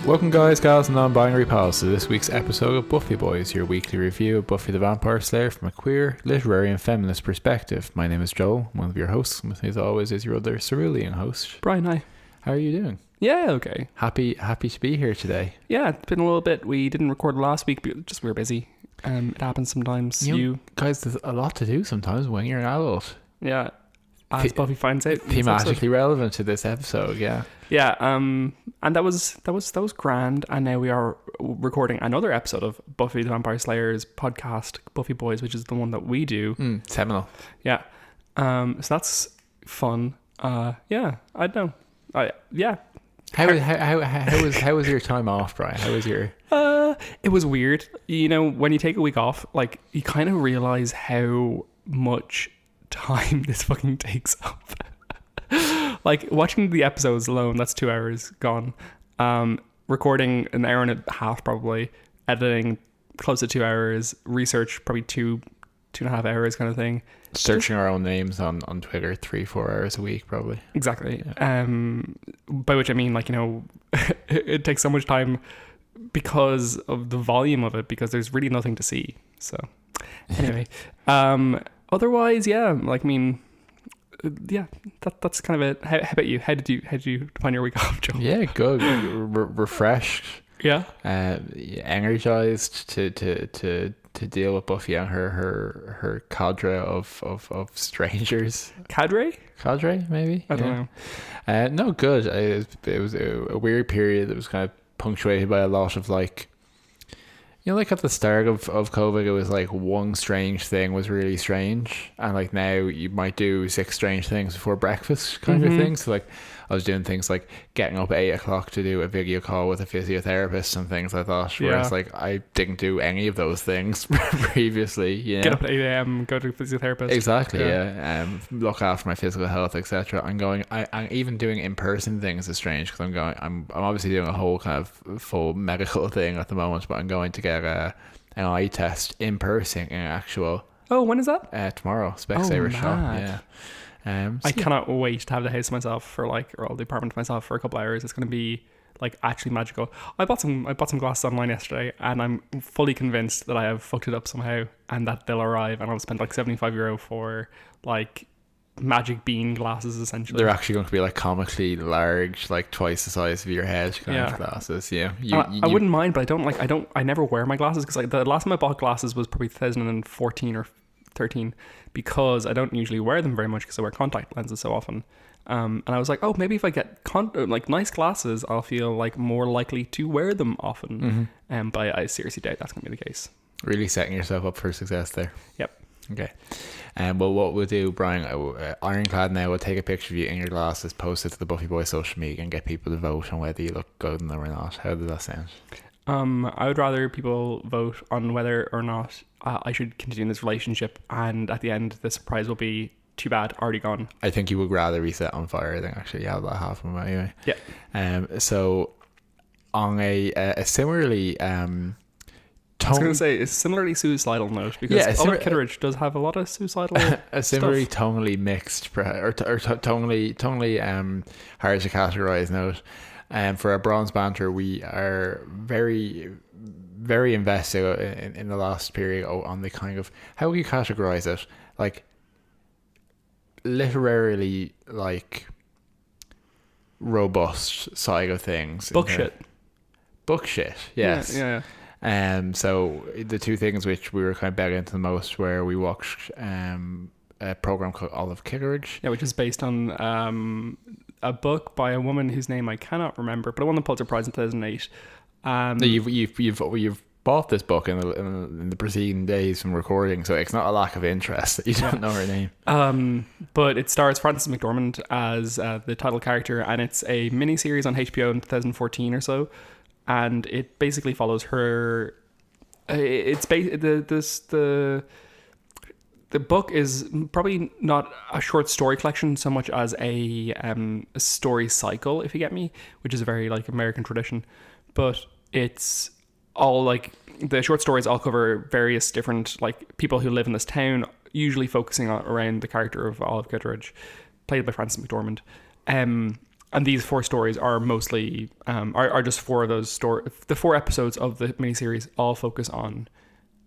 Welcome guys, gals and non-binary pals to this week's episode of Buffy Boys, your weekly review of Buffy the Vampire Slayer from a queer, literary and feminist perspective. My name is Joel, one of your hosts, and with me as always is your other cerulean host. Brian, hi. How are you doing? Yeah, okay. Happy to be here today. Yeah, it's been a little bit. We didn't record last week, but just we were busy. It happens sometimes. You guys, there's a lot to do sometimes when you're an adult. Yeah, as Buffy finds out. Thematically relevant to this episode, yeah. Yeah, and that was grand. And now we are recording another episode of Buffy the Vampire Slayer's podcast, Buffy Boys, which is the one that we do. Seminal. Yeah. So that's fun. Yeah, I don't know. Yeah. How was your time off, Brian? How was your... It was weird. You know, when you take a week off, like, you kind of realize how much time this fucking takes up. Like, watching the episodes alone, that's 2 hours gone. Recording an hour and a half probably. Editing close to 2 hours. Research probably two and a half hours kind of thing. Searching our own names on Twitter 3-4 hours a week probably. Exactly. Yeah. By which I mean, like, you know, it takes so much time because of the volume of it, because there's really nothing to see. So anyway, otherwise, yeah, like, I mean, yeah, that's kind of it. How about you? How did you find your week off, Joe? Yeah, good. Refreshed. Yeah. Energized to deal with Buffy and her cadre of strangers. Cadre, maybe. I don't know. No, good. It was a weird period that was kind of punctuated by a lot of, like, you know, like at the start of COVID, it was like one strange thing was really strange, and like now you might do 6 strange things before breakfast kind of thing. So like I was doing things like getting up at 8 o'clock to do a video call with a physiotherapist and things like that. Whereas like I didn't do any of those things previously. You know? Get up at 8 a.m, go to a physiotherapist. Exactly, yeah. Look after my physical health, etc. I'm even doing in-person things is strange because I'm obviously doing a whole kind of full medical thing at the moment, but I'm going to get an eye test in person in actual. Oh, when is that? Tomorrow. Specsavers shop. Yeah. I cannot wait to have the house to myself or the apartment to myself for a couple hours. It's going to be like actually magical. I bought some glasses online yesterday, and I'm fully convinced that I have fucked it up somehow, and that they'll arrive, and I'll spend like €75 for like magic bean glasses. Essentially, they're actually going to be like comically large, like twice the size of your head kind of glasses. Yeah, I wouldn't mind, but I never wear my glasses because like the last time I bought glasses was probably 2014 or 13, because I don't usually wear them very much because I wear contact lenses so often. And I was like, oh, maybe if I get like nice glasses, I'll feel like more likely to wear them often. But I seriously doubt that's going to be the case. Really setting yourself up for success there. Yep. Okay. Well, what we'll do, Brian, Ironclad now will take a picture of you in your glasses, post it to the Buffy Boys social media, and get people to vote on whether you look good in them or not. How does that sound? I would rather people vote on whether or not I should continue this relationship, and at the end the surprise will be, too bad, already gone. I think you would rather be set on fire than actually have that happen anyway. Yeah. So on a similarly I was going to say a similarly suicidal note, because Olive Kitteridge does have a lot of suicidal a similarly stuff. tonally mixed or tonally hard to categorize note. For our bronze banter, we are very, very invested in the last period on the kind of, how would you categorize it? Like, literarily, like, robust side of things. Book shit, yes. Yeah. So the two things which we were kind of begging into the most were we watched a program called Olive Kitteridge. Yeah, which is based on a book by a woman whose name I cannot remember, but it won the Pulitzer Prize in 2008. You've bought this book in the preceding days from recording, so it's not a lack of interest that you don't know her name. But it stars Frances McDormand as the title character, and it's a miniseries on HBO in 2014 or so, and it basically follows her. The book is probably not a short story collection so much as a story cycle, if you get me, which is a very like American tradition. But it's all like the short stories all cover various different like people who live in this town, usually focusing around the character of Olive Kitteridge, played by Frances McDormand. And these 4 stories are mostly are just 4 of those the 4 episodes of the miniseries all focus on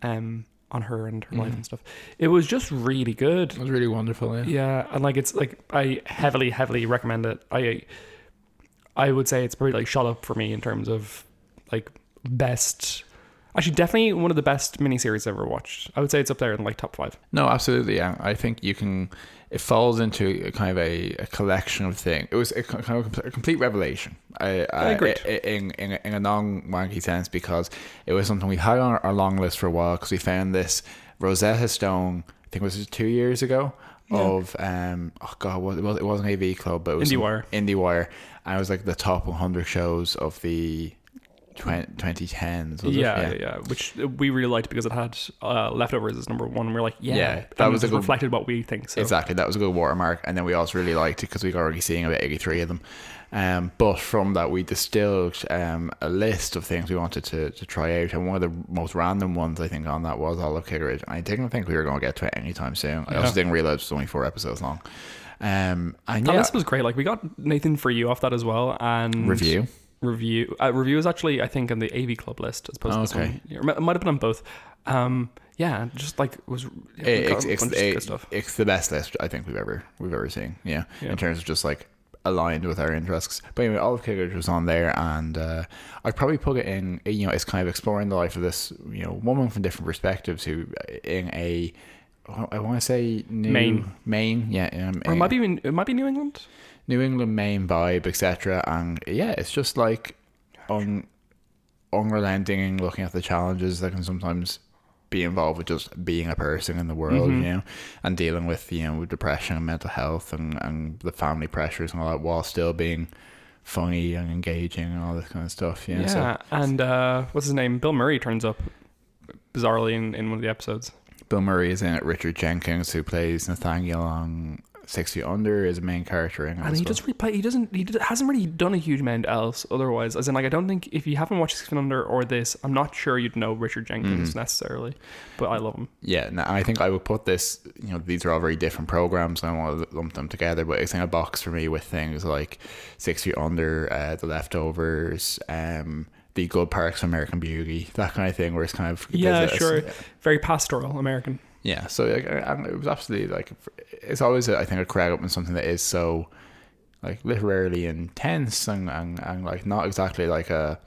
her and her life and stuff. It was just really good. It was really wonderful. Yeah. Yeah, and like it's like I heavily recommend it. I would say it's probably like shot up for me in terms of like best. Actually, definitely one of the best miniseries I've ever watched. I would say it's up there in like top 5. No, absolutely. Yeah. I think you can. It falls into a kind of a collection of things. It was a kind of a complete revelation. I agree. In a non-wanky sense, because it was something we had on our long list for a while, because we found this Rosetta Stone, I think it was 2 years ago, of it wasn't AV Club, but it was IndieWire, and it was like the top 100 shows of the 2010s. Yeah, which we really liked because it had Leftovers as number 1, and we're like, that was reflected what we think. So. Exactly, that was a good watermark, and then we also really liked it because we were already seeing about 83 of them. But from that, we distilled a list of things we wanted to try out, and one of the most random ones I think on that was Olive Kitteridge. I didn't think we were going to get to it anytime soon. I also didn't realize it was only 4 episodes long. And this was great. Like, we got Nathan For You off that as well, and review is actually, I think, on the AV Club list as opposed to this one. It might have been on both. Just like good stuff. It's the best list I think we've ever seen. Yeah, in terms of just like aligned with our interests. But anyway, Olive Kitteridge was on there, and I'd probably put it in. It's kind of exploring the life of this woman from different perspectives, who in a, I want to say Maine, yeah, or it might be New England. New England, Maine vibe, etc. And yeah, it's just like unrelenting, looking at the challenges that can sometimes be involved with just being a person in the world, and dealing with with depression and mental health and the family pressures and all that, while still being funny and engaging and all this kind of stuff. And what's his name? Bill Murray turns up bizarrely in one of the episodes. Bill Murray is in it. Richard Jenkins, who plays Nathaniel on 6 Feet Under, is a main character in it. And he just replay. He hasn't really done a huge amount else otherwise. As in, like, I don't think if you haven't watched 6 Feet Under or this, I'm not sure you'd know Richard Jenkins necessarily. But I love him. Yeah, and I think I would put this. These are all very different programs, and I want to lump them together. But it's in a box for me with things like 6 Feet Under, The Leftovers, The Good Parts of American Beauty, that kind of thing, where it's kind of very pastoral American. Yeah, so it was absolutely like, it's always I think a crack up in something that is so like literally intense and like not exactly like a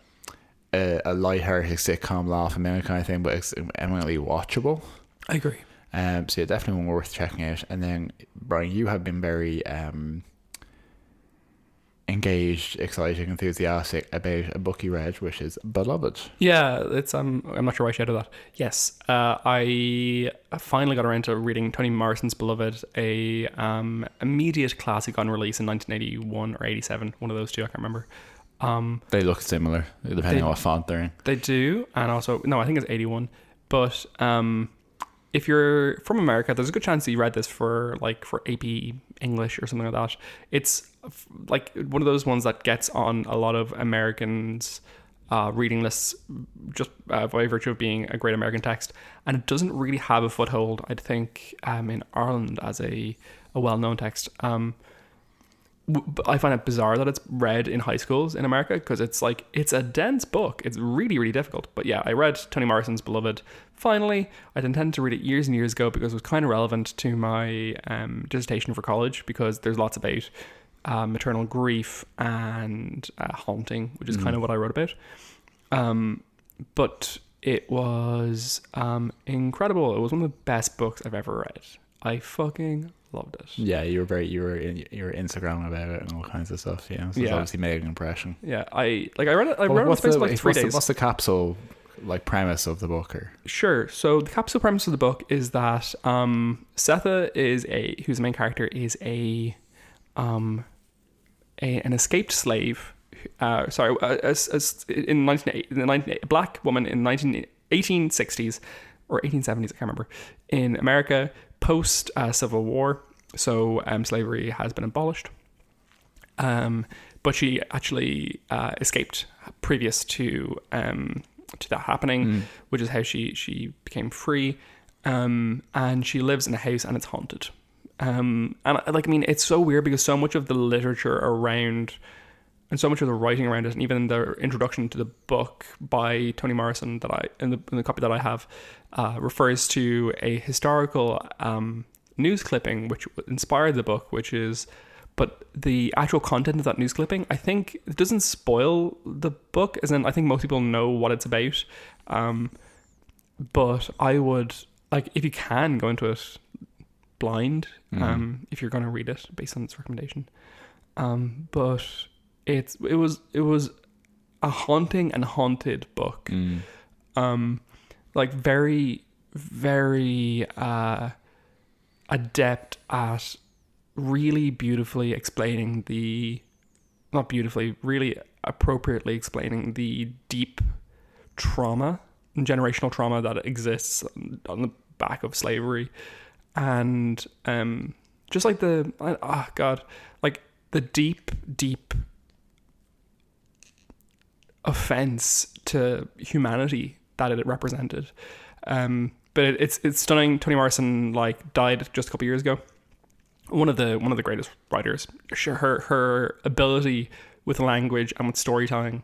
lighthearted sitcom laugh a minute kind of thing, but it's eminently watchable. I agree. So yeah, definitely one worth checking out. And then Brian, you have been very engaged, excited, enthusiastic about a book you read, which is Beloved. Yeah, it's I'm not sure why I shouted that. Yes, I finally got around to reading Toni Morrison's Beloved, a immediate classic on release in 1981 or 87, one of those two, I can't remember. They look similar depending on what font they're in. They do, and also no, I think it's 81. But if you're from America, there's a good chance that you read this for AP English or something like that. It's like one of those ones that gets on a lot of Americans' reading lists just by virtue of being a great American text, and it doesn't really have a foothold, I'd think, in Ireland as a well-known text. But I find it bizarre that it's read in high schools in America, because it's a dense book. It's really, really difficult. But yeah, I read Toni Morrison's Beloved. Finally, I'd intended to read it years and years ago because it was kind of relevant to my dissertation for college, because there's lots about maternal grief and haunting, which is kind of what I wrote about. But it was incredible. It was one of the best books I've ever read. I fucking loved it. Yeah, you were Instagram about it and all kinds of stuff. Yeah, so it's obviously made an impression. Yeah, I read it. I read it in the space of like 3 days. What's the capsule premise of the book? Or sure. So the capsule premise of the book is that Setha who's the main character, is an escaped slave. A black woman in 1860s or 1870s, I can't remember, in America post Civil War. So slavery has been abolished, but she actually escaped previous to that happening, which is how she became free. And she lives in a house and it's haunted. And like, I mean, it's so weird because so much of the literature around and so much of the writing around it, and even the introduction to the book by Toni Morrison that in the copy that I have, refers to a historical news clipping which inspired the book, but the actual content of that news clipping, I think it doesn't spoil the book, as in I think most people know what it's about. But I would, like, if you can, go into it blind, if you're going to read it based on this recommendation. But it was a haunting and haunted book. Like very, very adept at really beautifully explaining really appropriately explaining the deep trauma, generational trauma that exists on the back of slavery. And just like like the deep offense to humanity that it represented. But it's stunning. Toni Morrison died just a couple years ago. One of the greatest writers. Her ability with language and with storytelling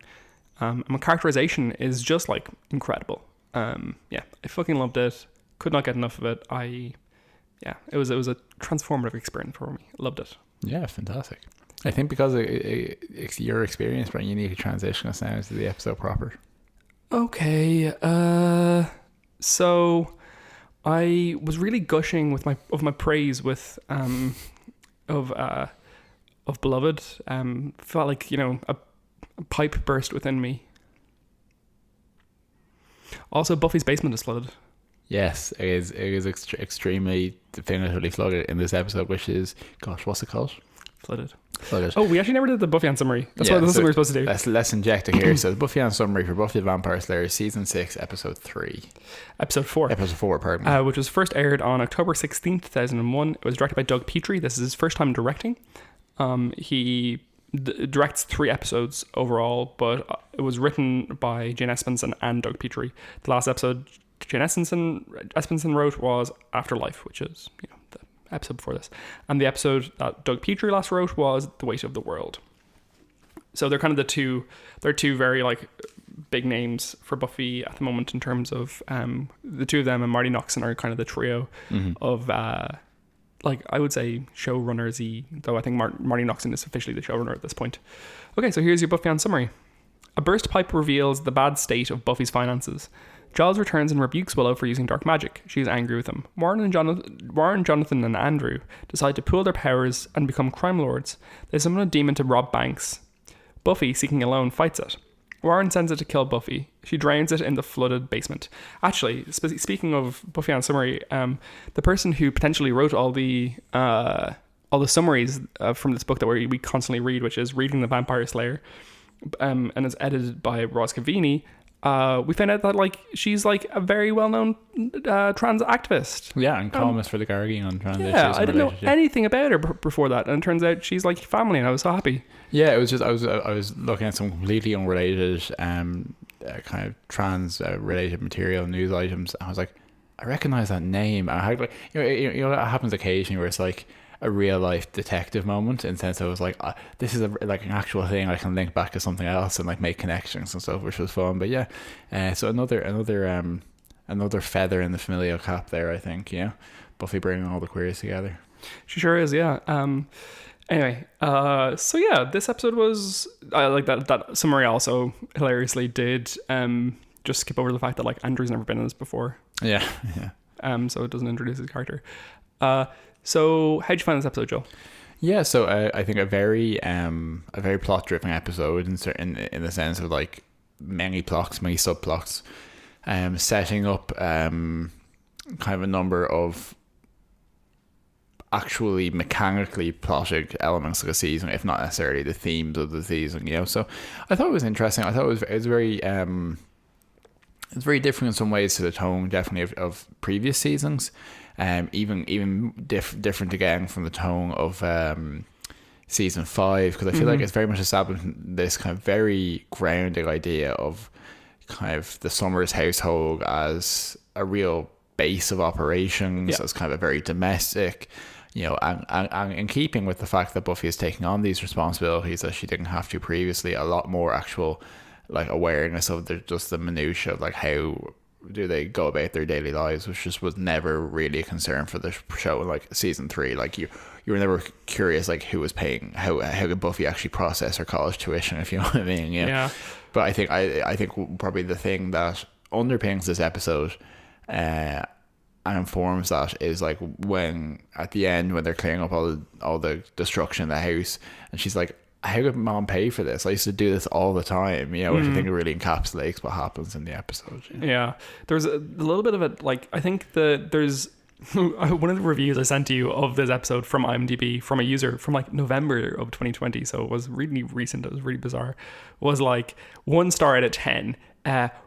and with characterization is just incredible. I fucking loved it. Could not get enough of it. It was a transformative experience for me. Loved it. Yeah, fantastic. I think because it's your experience, Brian, you need to transition us now to the episode proper. Okay. So I was really gushing with my praise of Beloved. Felt like, a pipe burst within me. Also, Buffy's basement is flooded. Yes, it is extremely definitively flooded in this episode, which is, gosh, what's it called? Flooded. Oh, we actually never did the Buffy summary. That's what we were supposed to do. Let's inject it here. So the Buffy summary for Buffy the Vampire Slayer, Season 6, Episode 3. Episode 4. Episode 4, pardon me. Which was first aired on October 16th, 2001. It was directed by Doug Petrie. This is his first time directing. He directs 3 episodes overall, but it was written by Jane Espenson and Doug Petrie. The last episode Jane Espenson wrote was Afterlife, which is the episode before this, and the episode that Doug Petrie last wrote was The Weight of the World. So they're kind of two very big names for Buffy at the moment in terms of the two of them, and Marty Noxon are kind of the trio of I would say showrunners-y, though I think Marty Noxon is officially the showrunner at this point. Okay, so here's your Buffy summary. A burst pipe reveals the bad state of Buffy's finances. Giles returns and rebukes Willow for using dark magic. She is angry with him. Warren, Jonathan, and Andrew decide to pool their powers and become crime lords. They summon a demon to rob banks. Buffy, seeking a loan, fights it. Warren sends it to kill Buffy. She drains it in the flooded basement. Actually, speaking of Buffy summary, the person who potentially wrote all the summaries from this book that we constantly read, which is Reading the Vampire Slayer, and is edited by Roz Cavini, we found out that she's a very well-known trans activist. Yeah, and columnist for the Guardian on trans issues. Yeah, I didn't know anything about her before that, and it turns out she's family, and I was so happy. Yeah, it was just I was looking at some completely unrelated kind of trans related material, news items, and I was like, I recognize that name. I had you know that happens occasionally where it's a real life detective moment, in the sense I was this is an actual thing I can link back to something else and make connections and stuff, which was fun. But yeah, so another feather in the familial cap there, I think. Yeah, Buffy bringing all the queers together. She sure is. Yeah. Anyway, so yeah, this episode was that summary also hilariously did just skip over the fact that Andrew's never been in this before. Yeah. So it doesn't introduce his character. So how'd you find this episode, Joel? Yeah, so I think a very plot driven episode in the sense of many plots, many subplots, setting up kind of a number of actually mechanically plotted elements of the season, if not necessarily the themes of the season. So I thought it was interesting. I thought it was very it's very different in some ways to the tone, definitely of previous seasons. Even different again from the tone of season 5, because I feel like it's very much establishing this kind of very grounded idea of kind of the Summers household as a real base of operations, as kind of a very domestic, you know, and in keeping with the fact that Buffy is taking on these responsibilities that she didn't have to previously, a lot more actual like awareness of just the minutiae of like how do they go about their daily lives, which just was never really a concern for the show. Like season 3, like you were never curious like who was paying, how could Buffy actually process her college tuition, if you know what I mean. Yeah. But I think probably the thing that underpins this episode and informs that is like when at the end when they're clearing up all the destruction in the house, and she's like, how could mom pay for this? I used to do this all the time, you know, which I think really encapsulates what happens in the episode. Yeah. There's a little bit of it, like, I think there's one of the reviews I sent to you of this episode from IMDb from a user from like November of 2020, so it was really recent, it was really bizarre, was like 1 star out of 10.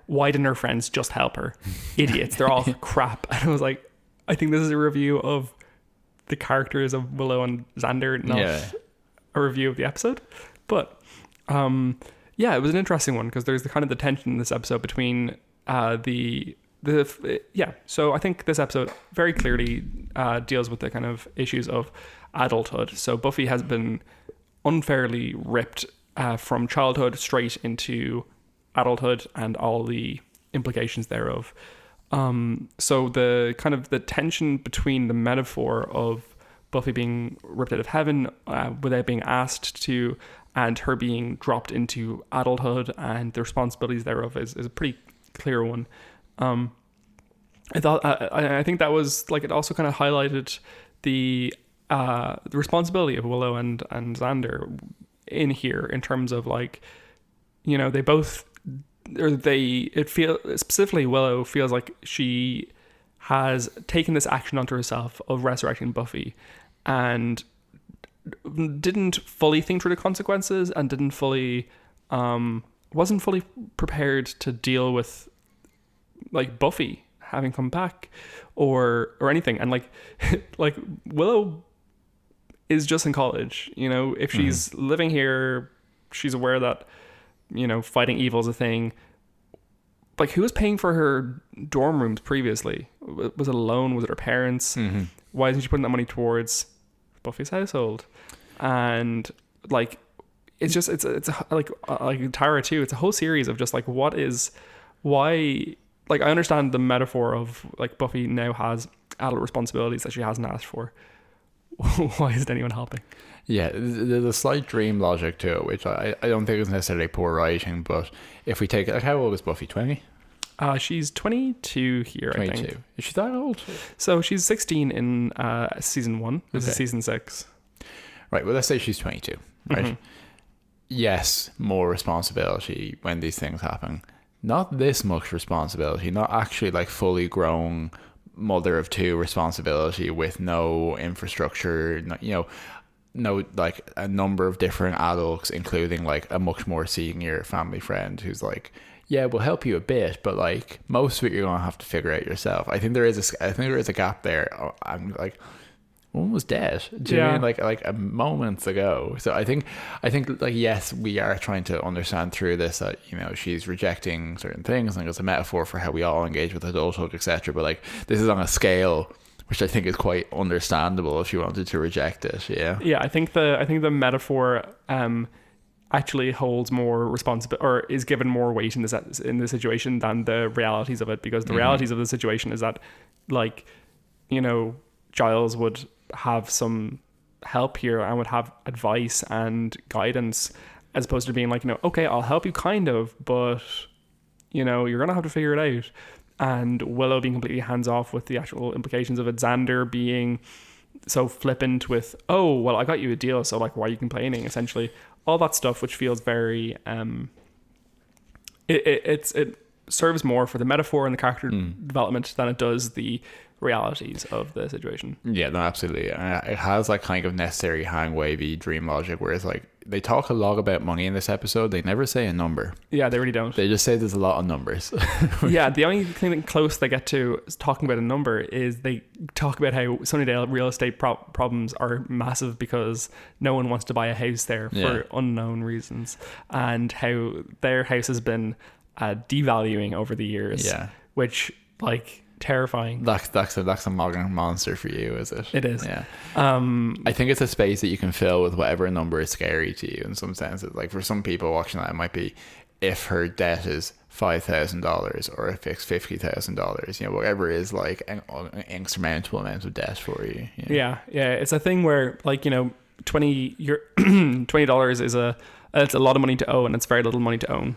Why didn't her friends just help her? Idiots, they're all crap. And I was like, I think this is a review of the characters of Willow and Xander, not a review of the episode. But yeah, it was an interesting one because there's the kind of the tension in this episode between so I think this episode very clearly deals with the kind of issues of adulthood. So Buffy has been unfairly ripped from childhood straight into adulthood and all the implications thereof. So the kind of the tension between the metaphor of Buffy being ripped out of heaven without being asked to, and her being dropped into adulthood and the responsibilities thereof is a pretty clear one. I think that was like, it also kind of highlighted the responsibility of Willow and Xander in here, in terms of like, you know, specifically Willow feels like she has taken this action onto herself of resurrecting Buffy and didn't fully think through the consequences and wasn't fully prepared to deal with like Buffy having come back or anything. And like like Willow is just in college, you know, if she's living here, she's aware that, you know, fighting evil is a thing. Like, who was paying for her dorm rooms previously? Was it a loan? Was it her parents? Why isn't she putting that money towards Buffy's household? And like, it's like Tara too. It's a whole series of just like, why? Like, I understand the metaphor of like Buffy now has adult responsibilities that she hasn't asked for. Why isn't anyone helping? Yeah, there's a slight dream logic to it, which I don't think is necessarily poor writing, but if we take it, like, how old is Buffy? 20? She's 22 here, 22. I think. Is she that old? So she's 16 in season 1. This is season 6. Right, well, let's say she's 22, right? Yes, more responsibility when these things happen. Not this much responsibility, not actually like fully grown mother of 2 responsibility with no infrastructure, no like a number of different adults, including like a much more senior family friend who's like, yeah, we'll help you a bit, but like most of it you're gonna have to figure out yourself. I think there is a gap there. I'm like, one was dead. Do you mean like a moments ago? So I think like, yes, we are trying to understand through this that, you know, she's rejecting certain things, and it's a metaphor for how we all engage with adulthood, etc. But like, this is on a scale which I think is quite understandable if you wanted to reject it. Yeah, I think the metaphor actually holds more responsibility, or is given more weight in this situation than the realities of it, because the realities of the situation is that, like, you know, Giles would have some help here and would have advice and guidance, as opposed to being like, you know, okay, I'll help you kind of, but, you know, you're gonna have to figure it out. And Willow being completely hands off with the actual implications of it. Xander being so flippant with, oh, well, I got you a deal, so like, why are you complaining? Essentially, all that stuff, which feels very it serves more for the metaphor and the character development than it does the realities of the situation. Yeah, no, absolutely. It has like kind of necessary hang wavy dream logic, whereas like they talk a lot about money in this episode. They never say a number. Yeah, they really don't. They just say there's a lot of numbers. Yeah, the only thing close they get to talking about a number is they talk about how Sunnydale real estate problems are massive because no one wants to buy a house there for unknown reasons, and how their house has been devaluing over the years. Yeah, which, like, terrifying. That's a modern monster for you, is it? It is. Yeah. I think it's a space that you can fill with whatever number is scary to you in some senses. Like for some people watching that, it might be if her debt is $5,000 or if it's $50,000, you know, whatever is like an insurmountable amount of debt for you. You know? Yeah. It's a thing where, like, you know, $20 is it's a lot of money to owe, and it's very little money to own.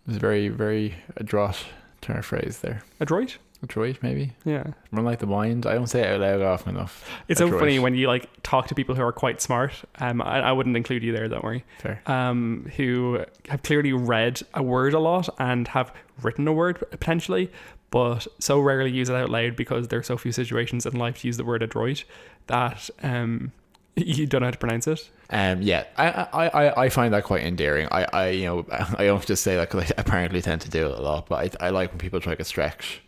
It's very, very adroit turn of phrase there. Adroit? Adroit, maybe. Yeah. Run like the wind. I don't say it out loud often enough. It's adroit. so funny when you like talk to people who are quite smart. I wouldn't include you there, don't worry. Fair. Who have clearly read a word a lot and have written a word potentially, but so rarely use it out loud because there are so few situations in life to use the word adroit that you don't know how to pronounce it. Yeah, I find that quite endearing. I you know, I don't just say that because I apparently tend to do it a lot, but I like when people try to stretch.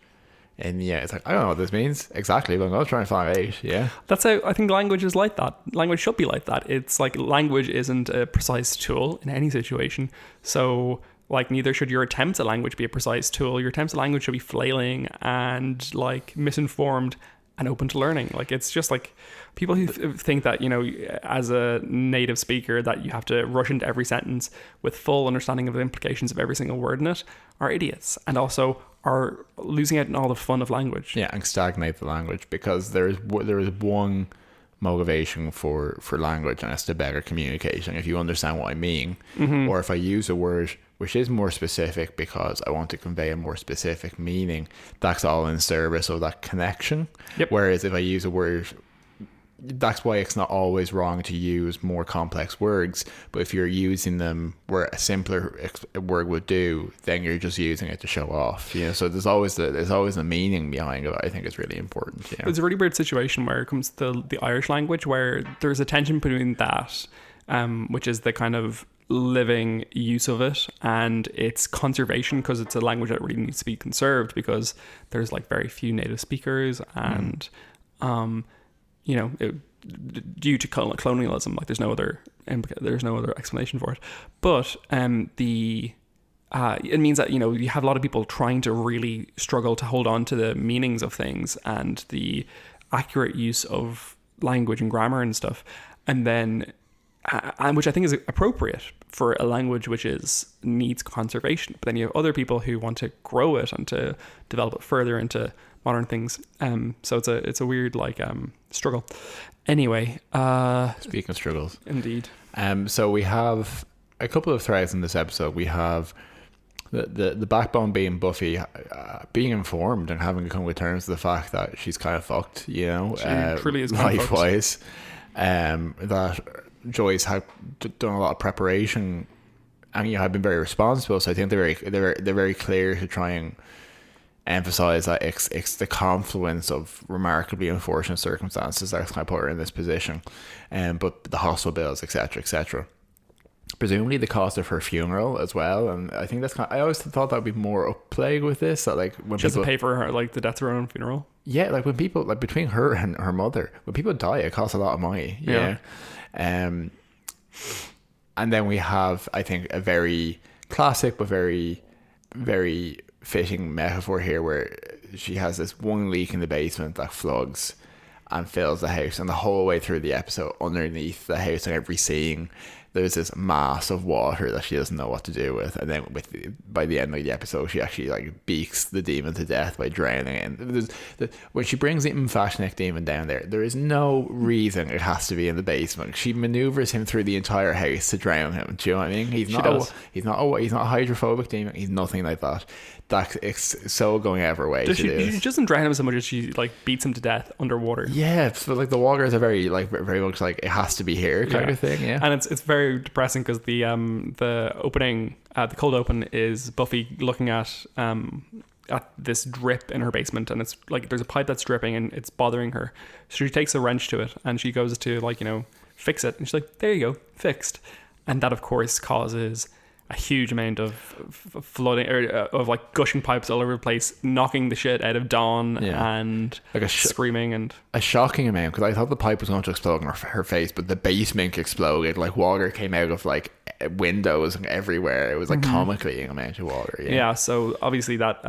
And yeah, it's like, I don't know what this means exactly, but I'm going to try and find out. Yeah. That's how I think language is like that. Language should be like that. It's like language isn't a precise tool in any situation. So like neither should your attempts at language be a precise tool. Your attempts at language should be flailing and like misinformed and open to learning. Like it's just like people who think that, you know, as a native speaker that you have to rush into every sentence with full understanding of the implications of every single word in it are idiots, and also are losing out on all the fun of language. Yeah, and stagnate the language, because there is one motivation for language, and it's to better communication. If you understand what I mean, or if I use a word which is more specific because I want to convey a more specific meaning, that's all in service of that connection. Yep. Whereas if I use a word, that's why it's not always wrong to use more complex words, but if you're using them where a simpler word would do, then you're just using it to show off. You know, so there's always the meaning behind it. I think is really important. You know? It's a really weird situation where it comes to the Irish language, where there's a tension between that, which is the kind of living use of it, and its conservation, because it's a language that really needs to be conserved because there's like very few native speakers, and you know, due to colonialism, like there's no other explanation for it. But it means that, you know, you have a lot of people trying to really struggle to hold on to the meanings of things and the accurate use of language and grammar and stuff, and then which I think is appropriate for a language which needs conservation. But then you have other people who want to grow it and to develop it further into modern things. So it's a weird like struggle. Anyway, speaking of struggles, indeed. So we have a couple of threads in this episode. We have the backbone being Buffy being informed and having to come to terms with the fact that she's kind of fucked, you know, she truly is kind of life wise. That Joyce had done a lot of preparation and, you know, had been very responsible. So I think they're very clear to try and emphasize that it's the confluence of remarkably unfortunate circumstances that's kind of put her in this position, but the hospital bills, etc. Presumably the cost of her funeral as well, and I think that's I always thought that would be more upplay with this. That like when she has to pay for her like the death of her own funeral. Yeah, like when people, like between her and her mother, when people die, it costs a lot of money. Yeah. And then we have, I think, a very classic but very, very fitting metaphor here, where she has this one leak in the basement that floods and fills the house, and the whole way through the episode, underneath the house and every scene, there's this mass of water that she doesn't know what to do with, and then by the end of the episode, she actually like beaks the demon to death by drowning it. And when she brings the Mfashnik demon down there is no reason it has to be in the basement. She maneuvers him through the entire house to drown him. Do you know what I mean? He's not a hydrophobic demon. He's nothing like that. It's so going out of her way. She doesn't drown him so much as she like beats him to death underwater. Yeah, but like the waters are very much like it has to be here kind of thing. Yeah, and it's very depressing because the opening, the cold open is Buffy looking at this drip in her basement, and it's like there's a pipe that's dripping and it's bothering her. So she takes a wrench to it and she goes to like, you know, fix it, and she's like, there you go, fixed. And that of course causes a huge amount of flooding, or of like gushing pipes all over the place, knocking the shit out of Dawn, and like screaming, and a shocking amount, because I thought the pipe was going to explode in her face, but the basement exploded. Like water came out of like windows and everywhere. It was like comically amount of water. Yeah, so obviously that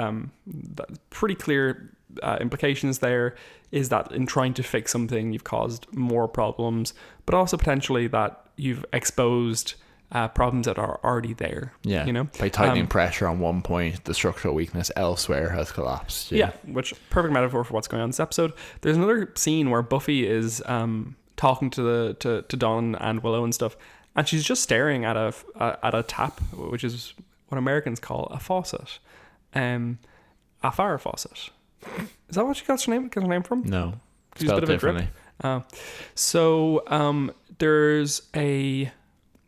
pretty clear implications there is that in trying to fix something, you've caused more problems, but also potentially that you've exposed problems that are already there. Yeah, you know, by tightening pressure on one point, the structural weakness elsewhere has collapsed. Yeah, which perfect metaphor for what's going on in this episode. There's another scene where Buffy is talking to Dawn and Willow and stuff, and she's just staring at a tap, which is what Americans call a faucet, a fire faucet. Is that what she got her name from? No, She's a bit of a drip.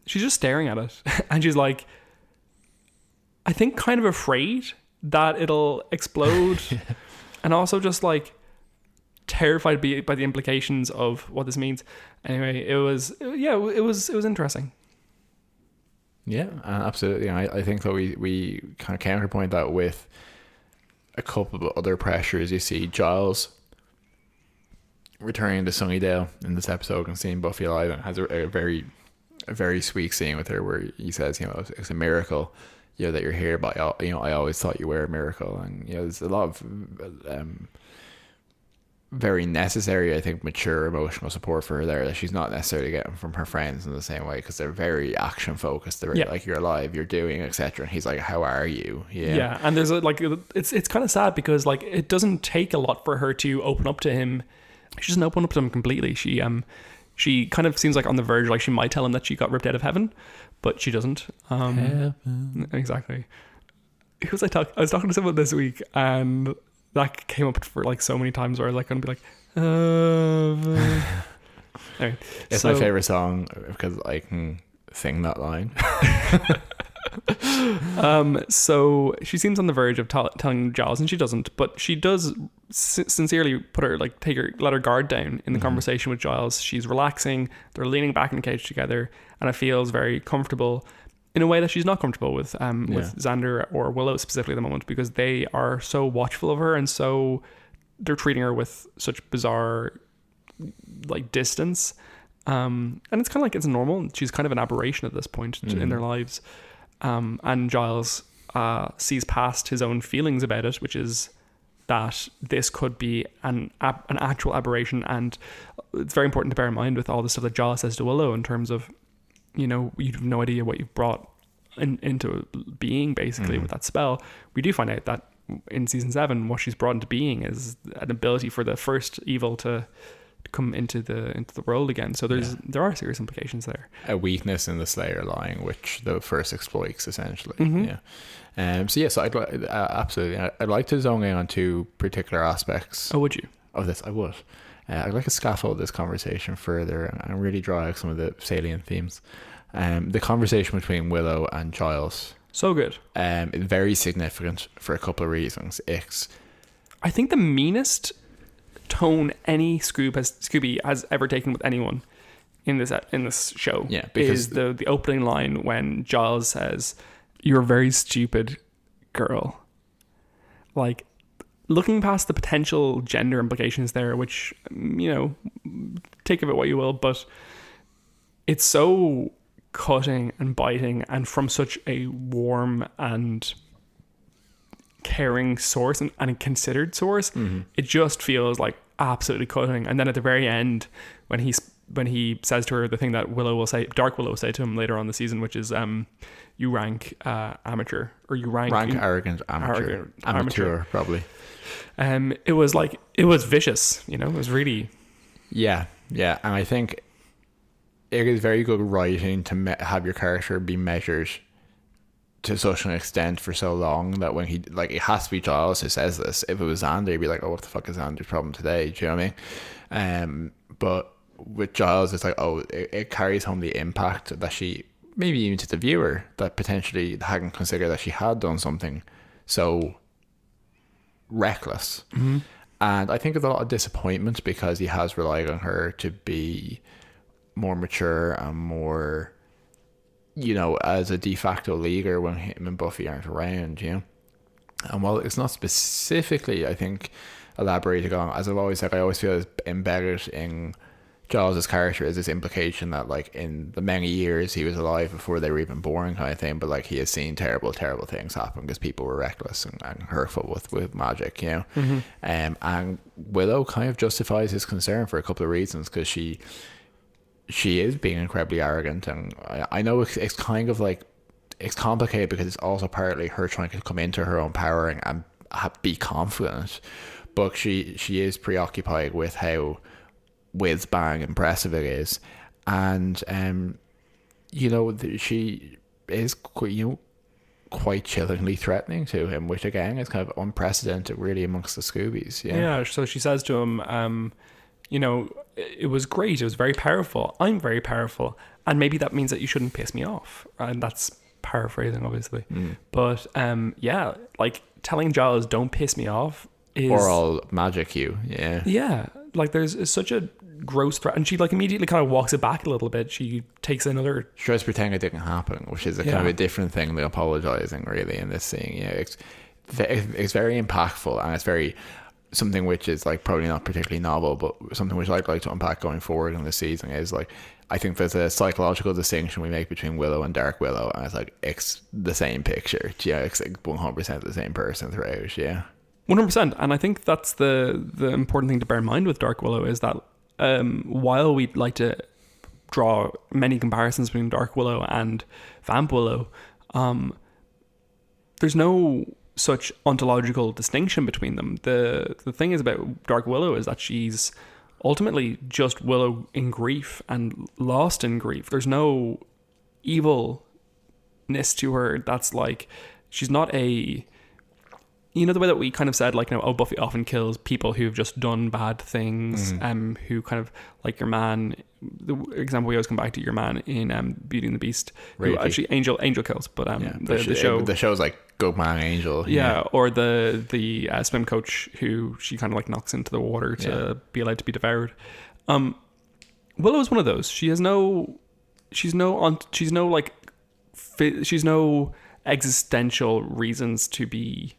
She's just staring at it, and she's like, I think kind of afraid that it'll explode, and also just like terrified by the implications of what this means. Anyway, it was interesting. Yeah, absolutely. I think that we kind of counterpoint that with a couple of other pressures. You see Giles returning to Sunnydale in this episode and seeing Buffy alive, and has a very sweet scene with her where he says, it's a miracle, that you're here, but I always thought you were a miracle. And there's a lot of very necessary, I think, mature emotional support for her there that she's not necessarily getting from her friends in the same way, because they're very action focused. They're like, you're alive, you're doing, etc. And he's like, how are you? Yeah, and there's it's kind of sad because like it doesn't take a lot for her to open up to him. She doesn't open up to him completely. She kind of seems like on the verge, like she might tell him that she got ripped out of heaven, but she doesn't. Exactly. Who was I was talking to someone this week, and that came up for like so many times where I was like going to be like, anyway, it's my favorite song because I can sing that line. So she seems on the verge of telling Giles, and she doesn't, but she does sincerely let her guard down in the conversation with Giles. She's relaxing, they're leaning back in the couch together, and it feels very comfortable in a way that she's not comfortable with Xander or Willow specifically at the moment, because they are so watchful of her, and so they're treating her with such bizarre like distance, and it's kind of like it's normal. She's kind of an aberration at this point in their lives. And Giles sees past his own feelings about it, which is that this could be an actual aberration. And it's very important to bear in mind with all the stuff that Giles says to Willow in terms of, you have no idea what you've brought into being, basically, with that spell. We do find out that in season 7, what she's brought into being is an ability for the first evil to come into the world again. So there are serious implications there. A weakness in the Slayer line, which the first exploits essentially. So I'd absolutely. I'd like to zone in on two particular aspects. Oh, would you? Of this, I would. I'd like to scaffold this conversation further and really draw out some of the salient themes. The conversation between Willow and Giles. So good. Very significant for a couple of reasons. I think the meanest tone any Scooby has ever taken with anyone in this show is the opening line when Giles says, "You're a very stupid girl." Like, looking past the potential gender implications there, which, take of it what you will, but it's so cutting and biting, and from such a warm and caring source and a considered source. It just feels like absolutely cutting. And then at the very end, when he says to her the thing that Dark Willow will say to him later on in the season, which is you rank amateur, or you rank arrogant amateur probably. It was vicious, it was really and I think it is very good writing to have your character be measured to such an extent for so long that when he, it has to be Giles who says this. If it was Xander, you'd be like, oh, what the fuck is Xander's problem today? Do you know what I mean? But with Giles, it's like, oh, it carries home the impact that she, maybe even to the viewer, that potentially hadn't considered that she had done something so reckless. And I think there's a lot of disappointment because he has relied on her to be more mature and more, as a de facto leader when him and Buffy aren't around, And while it's not specifically, I think, elaborated on, as I've always said, I always feel it's embedded in Giles' character is this implication that like in the many years he was alive before they were even born kind of thing, but like he has seen terrible things happen because people were reckless and hurtful with magic, you know. And Willow kind of justifies his concern for a couple of reasons, because she is being incredibly arrogant, and I know it's kind of like, it's complicated because it's also partly her trying to come into her own power and be confident, but she is preoccupied with how whiz bang impressive it is, and she is quite chillingly threatening to him, which again is kind of unprecedented really amongst the Scoobies. Yeah, so she says to him, it was great, it was very powerful, I'm very powerful, and maybe that means that you shouldn't piss me off, and that's paraphrasing obviously. But like telling Giles don't piss me off is, or I'll magic you. Like there's such a gross threat, and she like immediately kind of walks it back a little bit. She takes another, she tries to pretend it didn't happen, which is a kind of a different thing than apologizing really in this scene. It's very impactful, and it's very something which is like probably not particularly novel, but something which I'd like to unpack going forward in the season is like, I think there's a psychological distinction we make between Willow and Dark Willow, and it's like it's the same picture. It's like 100% the same person throughout. 100%. And I think that's the important thing to bear in mind with Dark Willow is that while we'd like to draw many comparisons between Dark Willow and Vamp Willow, there's no such ontological distinction between them. The thing is about Dark Willow is that she's ultimately just Willow in grief and lost in grief. There's no evilness to her that's like, she's not a, the way that we kind of said, like, Buffy often kills people who've just done bad things, who kind of, like your man, the example we always come back to, your man in Beauty and the Beast, who actually Angel kills, but the show's like Good Man Angel. Or the swim coach who she kind of like knocks into the water to be allowed to be devoured. Willow's one of those. She's no existential reasons to be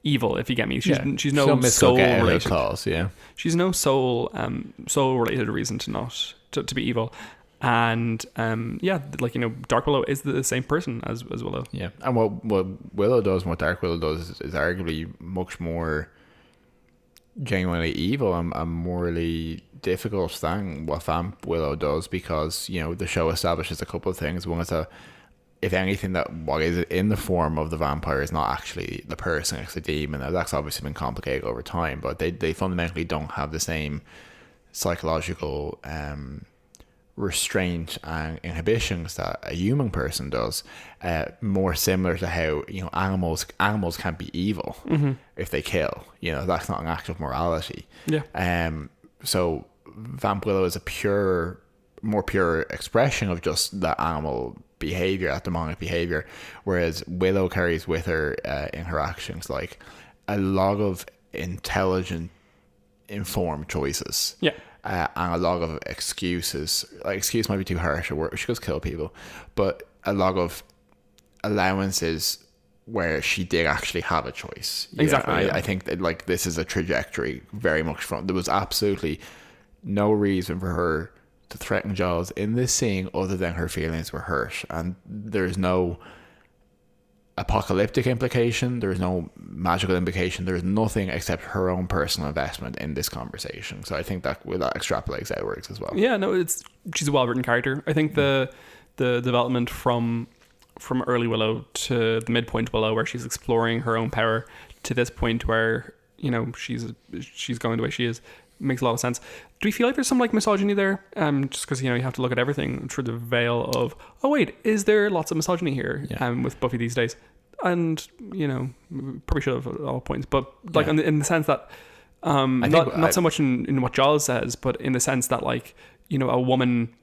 evil, if you get me. She's no soul related cause. She's no soul related reason to be evil. And Dark Willow is the same person as Willow. And what Willow does and what Dark Willow does is arguably much more genuinely evil and morally difficult than what Vamp Willow does, because the show establishes a couple of things. One is if anything, that what is in the form of the vampire is not actually the person, it's the demon. Now, that's obviously been complicated over time, but they fundamentally don't have the same psychological restraint and inhibitions that a human person does. More similar to how animals can't be evil if they kill. That's not an act of morality. So Vamp Willow is a more pure expression of just the animal behavior, that demonic behavior, whereas Willow carries with her in her actions like a lot of intelligent, informed choices. And a lot of excuses. Like, excuse might be too harsh a word. She does kill people, but a lot of allowances where she did actually have a choice. Exactly. I think that like this is a trajectory very much from. There was absolutely no reason for her to threaten Giles in this scene other than her feelings were hurt, and there's no apocalyptic implication, there's no magical implication, there's nothing except her own personal investment in this conversation. So I think that extrapolates outwards as well. She's a well-written character. I think the development from early Willow to the midpoint Willow, where she's exploring her own power, to this point where she's going the way she is, makes a lot of sense. Do we feel like there's some like misogyny there? Just because you have to look at everything through the veil of, oh wait, is there lots of misogyny here? With Buffy these days, and probably should have at all points, but like in the sense that not so much in what Giles says, but in the sense that like a woman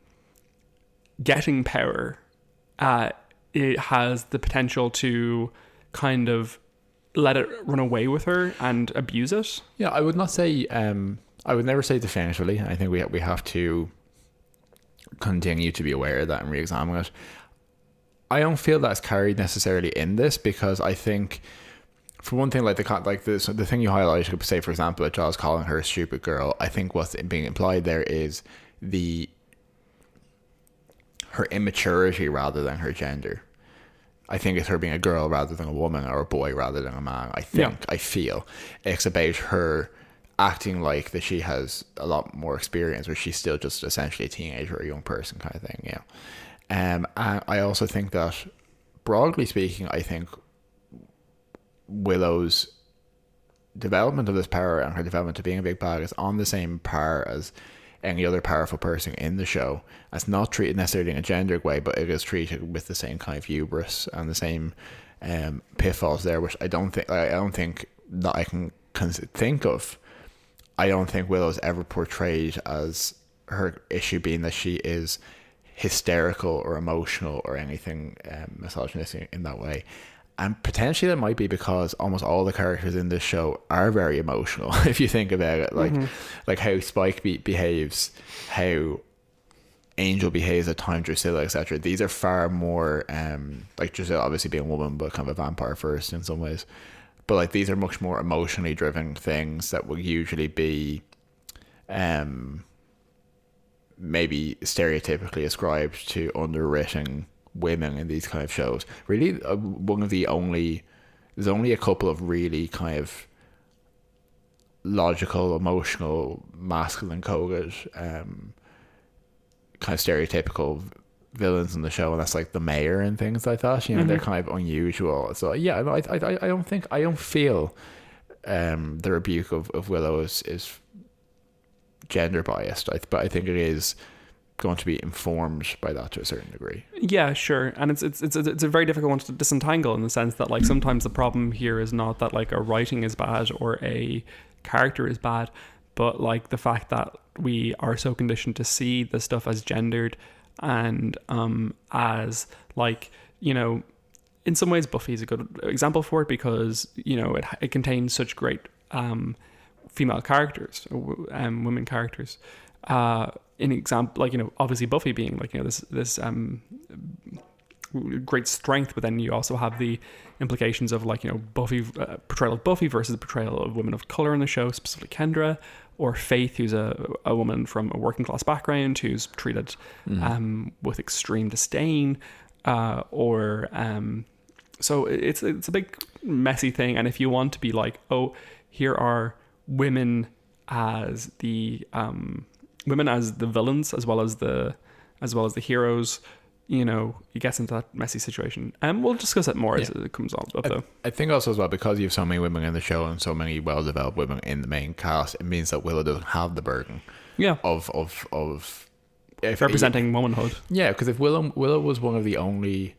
getting power, it has the potential to kind of let it run away with her and abuse it. I would not say. I would never say definitively. I think we have to continue to be aware of that and re-examine it. I don't feel that's carried necessarily in this, because I think, for one thing, the thing you highlighted, say for example, that Giles calling her a stupid girl. I think what's being implied there is her immaturity rather than her gender. I think it's her being a girl rather than a woman, or a boy rather than a man. I feel it's about her acting like that she has a lot more experience, where she's still just essentially a teenager or a young person kind of thing. Yeah. And I also think that, broadly speaking, I think Willow's development of this power and her development to being a big bad is on the same par as any other powerful person in the show. It's not treated necessarily in a gendered way, but it is treated with the same kind of hubris and the same pitfalls there, which I don't think that I can think of. I don't think Willow's ever portrayed as her issue being that she is hysterical or emotional or anything misogynistic in that way. And potentially that might be because almost all the characters in this show are very emotional, if you think about it. Like how Spike behaves, how Angel behaves at times, Drusilla, etc. These are far more, like Drusilla obviously being a woman, but kind of a vampire first in some ways. But like these are much more emotionally driven things that will usually be maybe stereotypically ascribed to underwritten women in these kind of shows. Really, there's only a couple of really kind of logical, emotional, masculine coded kind of stereotypical villains in the show, and that's like the mayor and things like that. They're kind of unusual. So yeah, I don't feel the rebuke of Willow is gender biased, but I think it is going to be informed by that to a certain degree. Yeah, sure. And it's a very difficult one to disentangle, in the sense that like sometimes the problem here is not that like a writing is bad or a character is bad, but like the fact that we are so conditioned to see the stuff as gendered and as like, in some ways Buffy is a good example for it, because it contains such great female characters, women characters. In example, like, obviously Buffy being like, this great strength, but then you also have the implications of like, Buffy, portrayal of Buffy versus the portrayal of women of color in the show, specifically Kendra, or Faith, who's a woman from a working class background who's treated with extreme disdain, so it's a big messy thing. And if you want to be like, oh, here are women as the villains as well as the heroes, it gets into that messy situation. And we'll discuss it more as it comes on up, though. I think also as well, because you have so many women in the show and so many well-developed women in the main cast, it means that Willow doesn't have the burden of representing womanhood. Yeah, because if Willow was one of the only...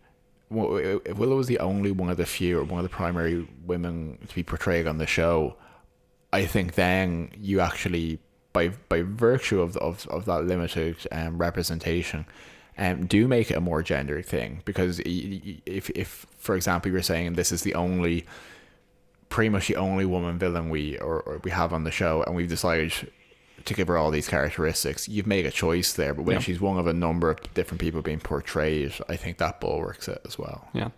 If Willow was the only one of the few, or one of the primary women to be portrayed on the show, I think then you actually, by virtue of that limited representation, do make it a more gendered thing. Because if for example you're saying this is pretty much the only woman villain we have on the show, and we've decided to give her all these characteristics, you've made a choice there. But when she's one of a number of different people being portrayed, I think that bulwarks it as well. Yeah.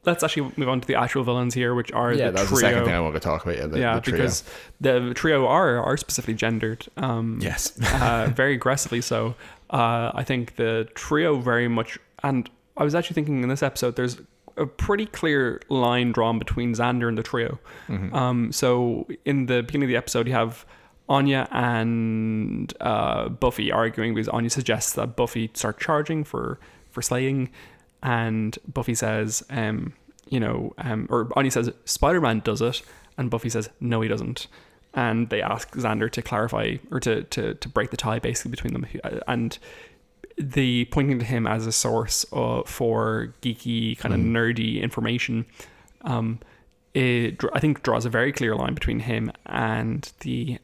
Let's actually move on to the actual villains here, which are the trio. That's the second thing I want to talk about. The trio. Because the trio are specifically gendered. Yes. Very aggressively so. I think the trio very much, and I was actually thinking in this episode, there's a pretty clear line drawn between Xander and the trio. So in the beginning of the episode, you have Anya and Buffy arguing, because Anya suggests that Buffy start charging for slaying, and Buffy says, or Anya says Spider-Man does it, and Buffy says no, he doesn't. And they ask Xander to clarify, or to break the tie basically between them, and the pointing to him as a source for geeky kind of nerdy information. It, I think, draws a very clear line between him and the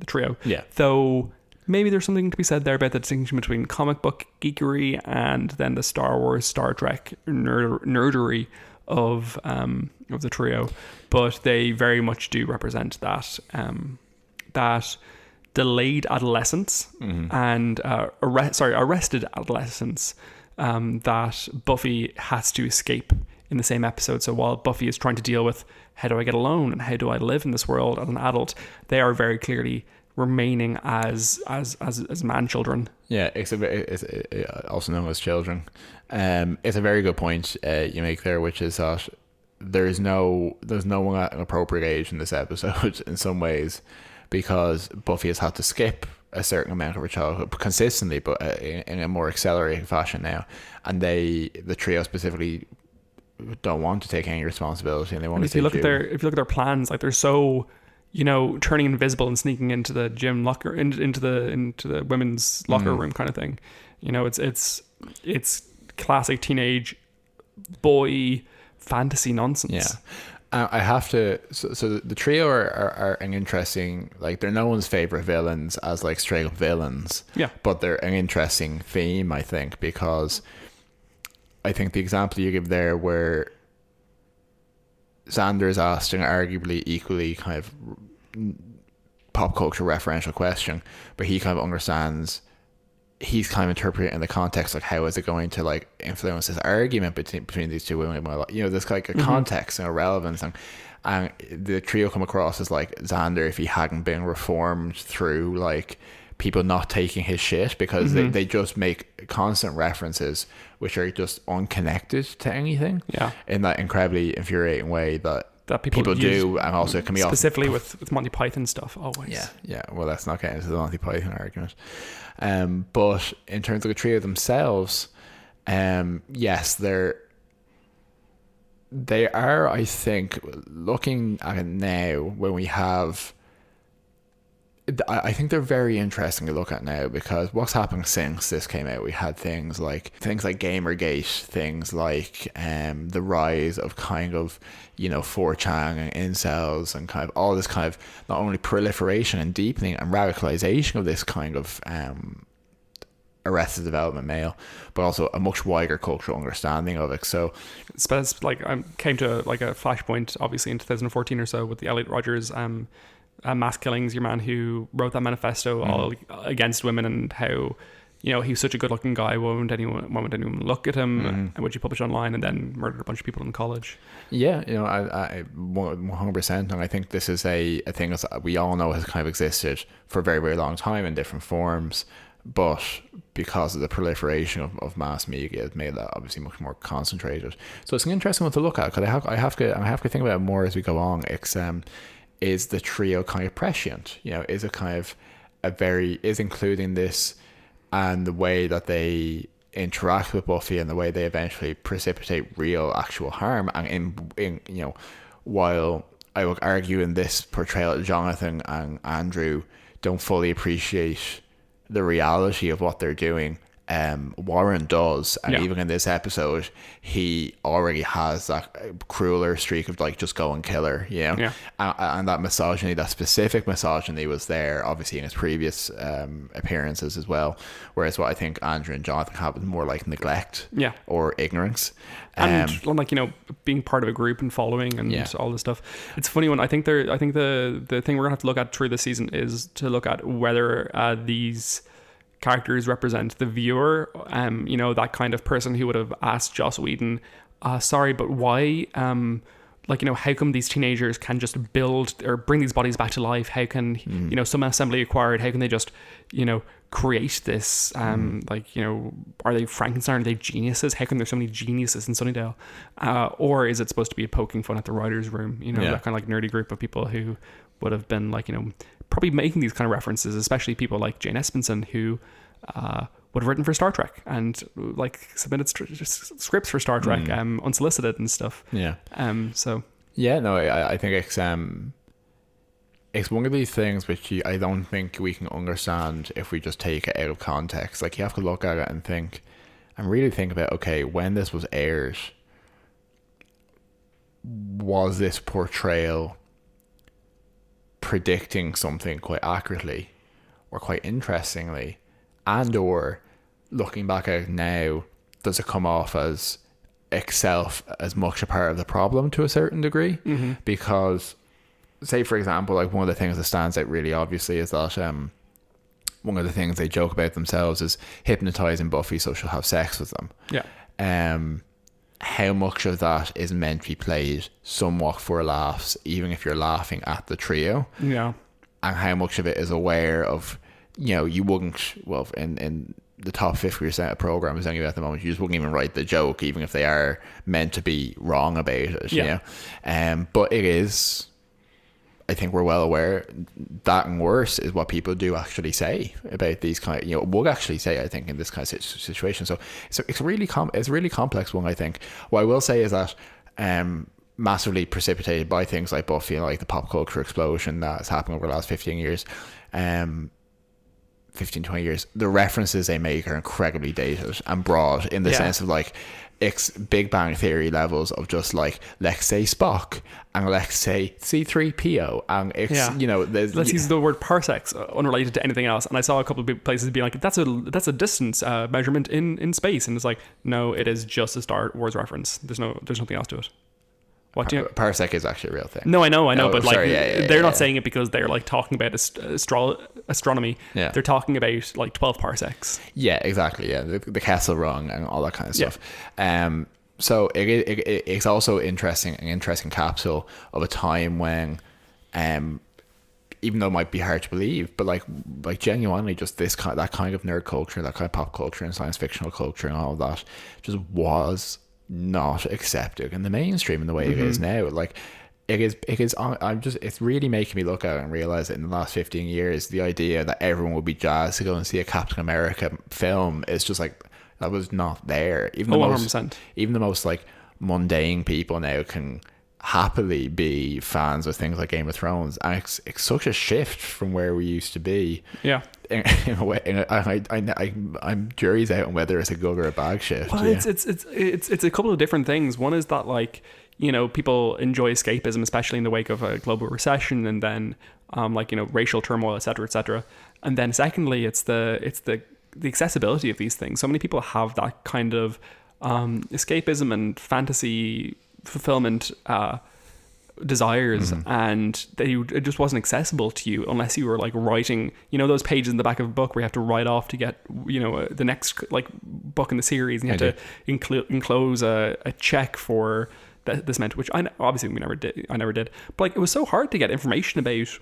trio. Yeah. Though maybe there's something to be said there about the distinction between comic book geekery and then the Star Wars, Star Trek nerdery of the trio. But they very much do represent that delayed adolescence and arrested adolescence that Buffy has to escape in the same episode. So while Buffy is trying to deal with how do I get alone and how do I live in this world as an adult, they are very clearly remaining as man children. Yeah, it's also known as children. It's a very good point you make there, which is that there's no one at an appropriate age in this episode in some ways, because Buffy has had to skip a certain amount of her childhood consistently, but in a more accelerated fashion now, and the trio specifically don't want to take any responsibility, and they want to. If you look at their plans, like they're so, turning invisible and sneaking into the gym locker, into the women's locker room kind of thing. It's classic teenage boy fantasy nonsense. Yeah. I have to. So the trio are an interesting, like, they're no one's favorite villains as like straight up villains. Yeah. But they're an interesting theme, I think, because I think the example you give there, where Xander is asked an arguably equally kind of pop culture referential question, but he kind of understands. He's kind of interpreting it in the context, like, how is it going to like influence this argument between these two women? There's like a context and a relevance, and the trio come across as like Xander if he hadn't been reformed through like people not taking his shit, because they just make constant references which are just unconnected to anything. Yeah, in that incredibly infuriating way that people do, and also it can be specifically with Monty Python stuff always. Yeah. Well, let's not get into the Monty Python argument. But in terms of the trio themselves, yes, they are. I think looking at it now, when we have, I think they're very interesting to look at now, because what's happened since this came out, we had things like Gamergate, things like the rise of kind of 4chan and incels, and kind of all this kind of not only proliferation and deepening and radicalization of this kind of Arrested Development male, but also a much wider cultural understanding of it. So it's like I came to like a flashpoint obviously in 2014 or so with the Elliot Rodgers mass killings, your man who wrote that manifesto all against women, and how he was such a good looking guy, why wouldn't anyone look at him, and would you publish online, and then murdered a bunch of people in college. I 100%, and I think this is a thing that we all know has kind of existed for a very, very long time in different forms, but because of the proliferation of mass media, it made that obviously much more concentrated. So it's an interesting one to look at, because I have to think about it more as we go on. Is the trio kind of prescient? Is it kind of is including this and the way that they interact with Buffy and the way they eventually precipitate real actual harm, and in while I would argue in this portrayal Jonathan and Andrew don't fully appreciate the reality of what they're doing, Warren does, and even in this episode he already has that crueler streak of like just go and kill her, and that misogyny, that specific misogyny, was there obviously in his previous appearances as well, whereas what I think Andrew and Jonathan have is more like neglect or ignorance, and like being part of a group and following and all this stuff. It's a funny one. I think the thing we're gonna have to look at through this season is to look at whether these characters represent the viewer, that kind of person who would have asked Joss Whedon, sorry, but why, how come these teenagers can just build or bring these bodies back to life? How can, some assembly acquired, how can they just, create this, are they Frankenstein? Are they geniuses? How come there's so many geniuses in Sunnydale? Or is it supposed to be poking fun at the writer's room? That kind of like nerdy group of people who would have been like, probably making these kind of references, especially people like Jane Espenson, who would have written for Star Trek and like submitted scripts for Star Trek unsolicited and stuff. I think it's one of these things which I don't think we can understand if we just take it out of context. Like, you have to look at it and think, and really think about, okay, when this was aired, was this portrayal predicting something quite accurately or quite interestingly, and or looking back at it now, does it come off as itself as much a part of the problem to a certain degree? Because, say for example, like, one of the things that stands out really obviously is that one of the things they joke about themselves is hypnotizing Buffy so she'll have sex with them. How much of that is meant to be played somewhat for laughs, even if you're laughing at the trio? and how much of it is aware of, you wouldn't, well, in the top 50% of programs anyway at the moment, you just wouldn't even write the joke, even if they are meant to be wrong about it, but it is, I think we're well aware that, and worse is what people do actually say about these would actually say, I think, in this kind of situation. So it's a really complex one, I think. What I will say is that massively precipitated by things like Buffy and like the pop culture explosion that has happened over the last 15 years, 20 years, the references they make are incredibly dated and broad in the sense of like it's Big Bang Theory levels of just like, let's say Spock and let's say C3PO, and it's let's use the word parsecs unrelated to anything else. And I saw a couple of places being like, that's a distance measurement in space, and it's like, no, it is just a Star Wars reference. There's nothing else to it. What do you know? Parsec is actually a real thing. No, I know, but like, sorry, they're not saying it because they're like talking about astronomy. Yeah. They're talking about like 12 parsecs. Yeah, exactly. Yeah, the Kessel Run and all that kind of stuff. So it's also an interesting capsule of a time when, even though it might be hard to believe, but like genuinely, just that kind of nerd culture, that kind of pop culture and science fictional culture and all of that, just was not accepted in the mainstream in the way it is now. Like it is it's really making me look at it and realize that in the last 15 years, the idea that everyone would be jazzed to go and see a Captain America film is just like, that was not there. Even the most like mundane people now can happily be fans of things like Game of Thrones, and it's such a shift from where we used to be. Yeah. In a way, I'm jury's out on whether it's a good or a bad shift. Well, it's a couple of different things. One is that like, people enjoy escapism, especially in the wake of a global recession, and then racial turmoil, etc. And then secondly, it's the accessibility of these things. So many people have that kind of escapism and fantasy fulfillment desires, and it just wasn't accessible to you unless you were like writing, those pages in the back of a book where you have to write off to get the next like book in the series, and you have to enclose a check for this meant, which I never did, but like it was so hard to get information about.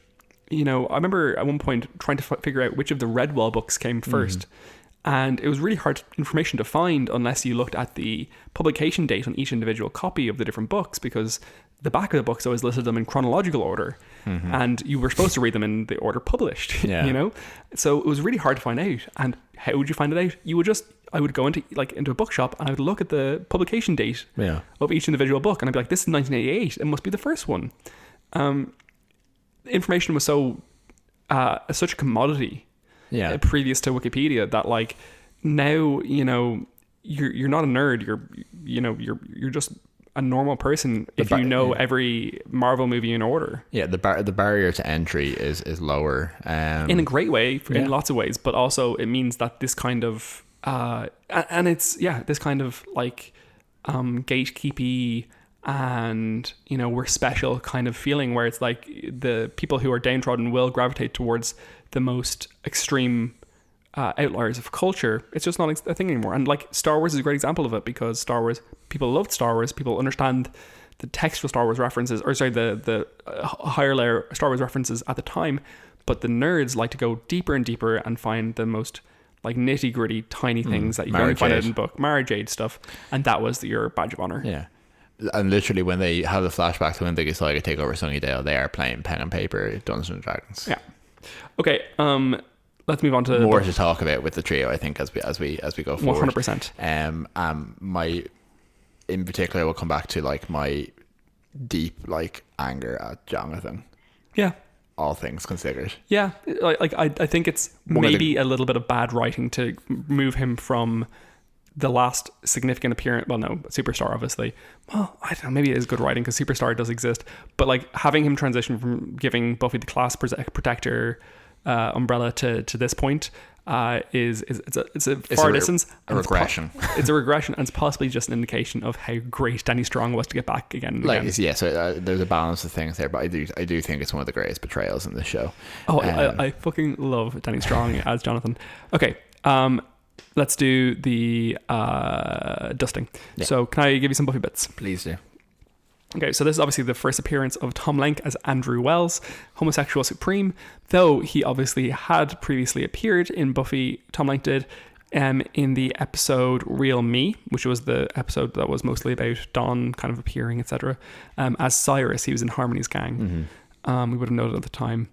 I remember at one point trying to figure out which of the Redwall books came first. And it was really hard information to find unless you looked at the publication date on each individual copy of the different books, because the back of the books always listed them in chronological order, and you were supposed to read them in the order published. So it was really hard to find out. And how would you find it out? I would go into a bookshop and I would look at the publication date of each individual book, and I'd be like, this is 1988, it must be the first one. Information was such a commodity previous to Wikipedia that like now you're not a nerd, you're just a normal person if you know every Marvel movie in order. The barrier to entry is lower in a great way in lots of ways, but also it means that this kind of this kind of like gatekeepy and we're special kind of feeling, where it's like the people who are downtrodden will gravitate towards the most extreme outliers of culture. It's just not a thing anymore. And like Star Wars is a great example of it, because Star Wars, people loved Star Wars, people understand the textual Star Wars references, or sorry, the higher layer Star Wars references at the time, but the nerds like to go deeper and deeper and find the most like nitty gritty tiny things that you can only find out in book, Mara Jade stuff, and that was your badge of honor. And literally when they have the flashback to when they decided to take over Sunnydale, they are playing pen and paper Dungeons and Dragons. Okay, let's move on to more to talk about with the trio, I think, as we go forward. 100%. In particular, we'll come back to like my deep like anger at Jonathan. All things considered. I think it's maybe a little bit of bad writing to move him from the last significant appearance. Well, no, Superstar, obviously. Well, I don't know. Maybe it is good writing because Superstar does exist. But like having him transition from giving Buffy the class protector umbrella to this point it's a far distance. A regression. It's a regression, and it's possibly just an indication of how great Danny Strong was to get back again. So there's a balance of things there, but I do think it's one of the greatest betrayals in the show. I fucking love Danny Strong as Jonathan. Okay. Let's do the dusting. So can I give you some Buffy bits? Please do. Okay, so this is obviously the first appearance of Tom Lenk as Andrew Wells, homosexual supreme, though he obviously had previously appeared in Buffy, Tom Lenk did, in the episode Real Me, which was the episode that was mostly about Dawn kind of appearing, etc. As Cyrus, he was in Harmony's gang. We would have noted at the time.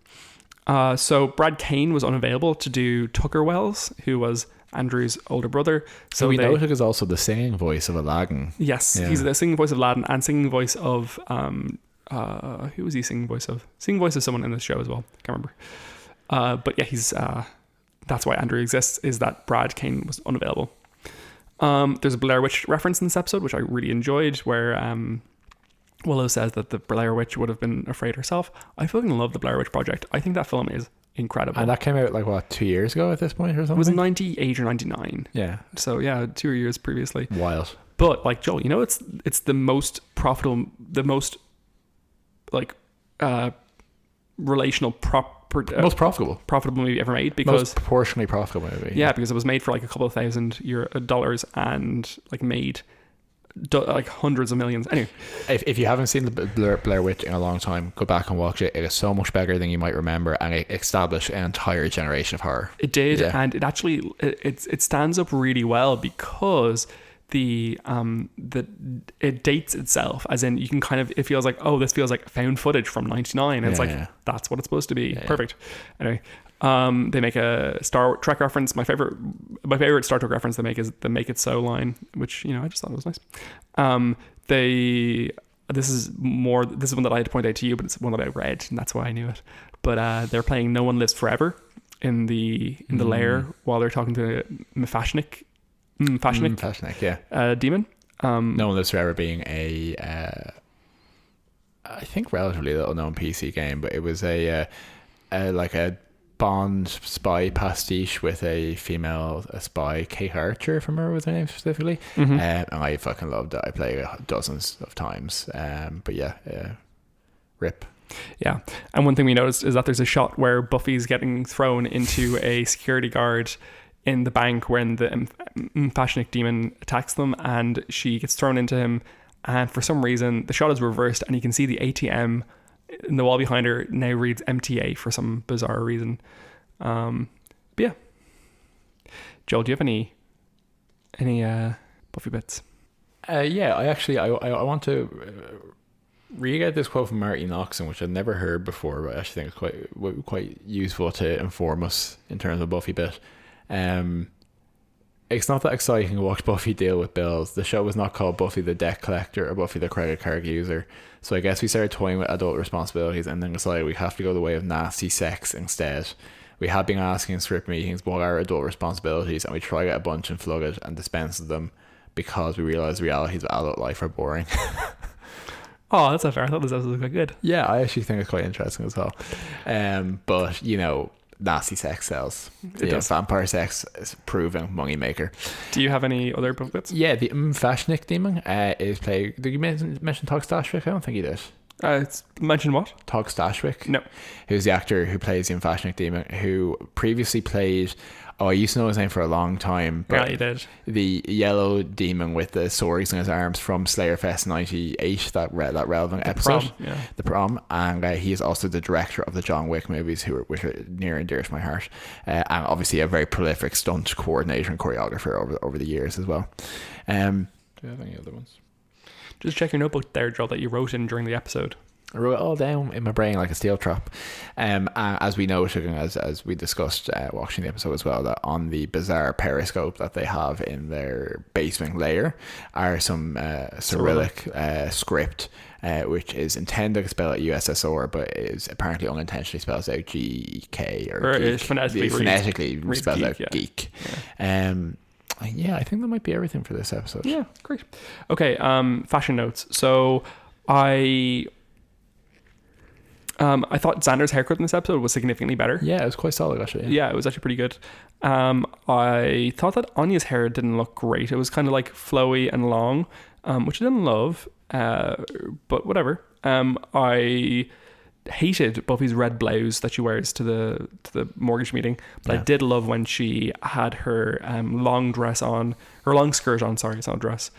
So Brad Kane was unavailable to do Tucker Wells, who was Andrew's older brother. So we know he is also the singing voice of Aladdin. Yes, he's the singing voice of Aladdin and singing voice of who was he singing voice of? Singing voice of someone in the show as well. Can't remember. But yeah, he's that's why Andrew exists, is that Brad Kane was unavailable. There's a Blair Witch reference in this episode, which I really enjoyed, where Willow says that the Blair Witch would have been afraid herself. I fucking love the Blair Witch Project. I think that film is incredible. And that came out like what, 2 years ago at this point or something? It was 98 or 99. Yeah. So yeah, 2 years previously. Wild. But like Joel, you know, it's the most profitable, the most like relational most profitable movie ever made, because most proportionally profitable movie. Yeah, because it was made for like a couple of $1,000 and like made like hundreds of millions. Anyway, if you haven't seen the Blair Witch in a long time, go back and watch it. It is so much better than you might remember, and it established an entire generation of horror. It did, and it actually it stands up really well because it dates itself, as in you can kind of, it feels like, oh, this feels like found footage from 99. And it's like, that's what it's supposed to be. Perfect. Anyway, they make a Star Trek reference. My favorite Star Trek reference they make is the "Make It So" line, which, you know, I just thought it was nice. This is one that I had to point out to you, but it's one that I read, and that's why I knew it. But they're playing "No One Lives Forever" in the lair while they're talking to Mefashnik, demon. No One Lives Forever being a I think relatively little known PC game, but it was a Bond spy pastiche with a female spy, Kate Archer, if I remember was her name specifically. And I fucking loved it. I played it dozens of times. But yeah, rip. Yeah, and one thing we noticed is that there's a shot where Buffy's getting thrown into a security guard in the bank when the Mefashnik demon attacks them, and she gets thrown into him, and for some reason the shot is reversed and you can see the ATM in the wall behind her now reads MTA for some bizarre reason. But yeah, Joel, do you have any Buffy bits? Yeah, I want to re-get this quote from Marty Noxon, which I'd never heard before, but I actually think it's quite useful to inform us in terms of Buffy bit. It's not that exciting to watch Buffy deal with bills. The show was not called Buffy the Debt Collector or Buffy the Credit Card User. So I guess we started toying with adult responsibilities and then decided we have to go the way of nasty sex instead. We had been asking in script meetings what are adult responsibilities, and we try to get a bunch and flug it and dispense of them because we realised the realities of adult life are boring. Oh, that's not fair. I thought this episode was quite good. Yeah, I actually think it's quite interesting as well. But, you know, nasty sex sells. It does. Vampire sex is proven money maker. Do you have any other book bits? Yeah, the Mefashnik demon is played. Did you mention Tog Stashwick? I don't think he did. It's mentioned what? Tog Stashwick? No. Who's the actor who plays the Mefashnik demon, who previously played, I used to know his name for a long time. But yeah, you did. The yellow demon with the swords in his arms from Slayer Fest 98, that relevant episode. The Prom. And he is also the director of the John Wick movies, which are near and dear to my heart. And obviously a very prolific stunt coordinator and choreographer over the years as well. Do you have any other ones? Just check your notebook there, Joel, that you wrote in during the episode. I wrote it all down in my brain like a steel trap. As we noted, as we discussed watching the episode as well, that on the bizarre periscope that they have in their basement layer are some Cyrillic script, which is intended to spell out USSR, but is apparently unintentionally spells out GK or geek. Phonetically spells out geek. Yeah, I think that might be everything for this episode. Yeah, great. Okay, fashion notes. So I thought Xander's haircut in this episode was significantly better. Yeah, it was quite solid actually. Yeah, it was actually pretty good. I thought that Anya's hair didn't look great. It was kind of like flowy and long, which I didn't love, but whatever. I hated Buffy's red blouse that she wears to the mortgage meeting, but I did love when she had her long skirt on. Sorry, it's not a dress.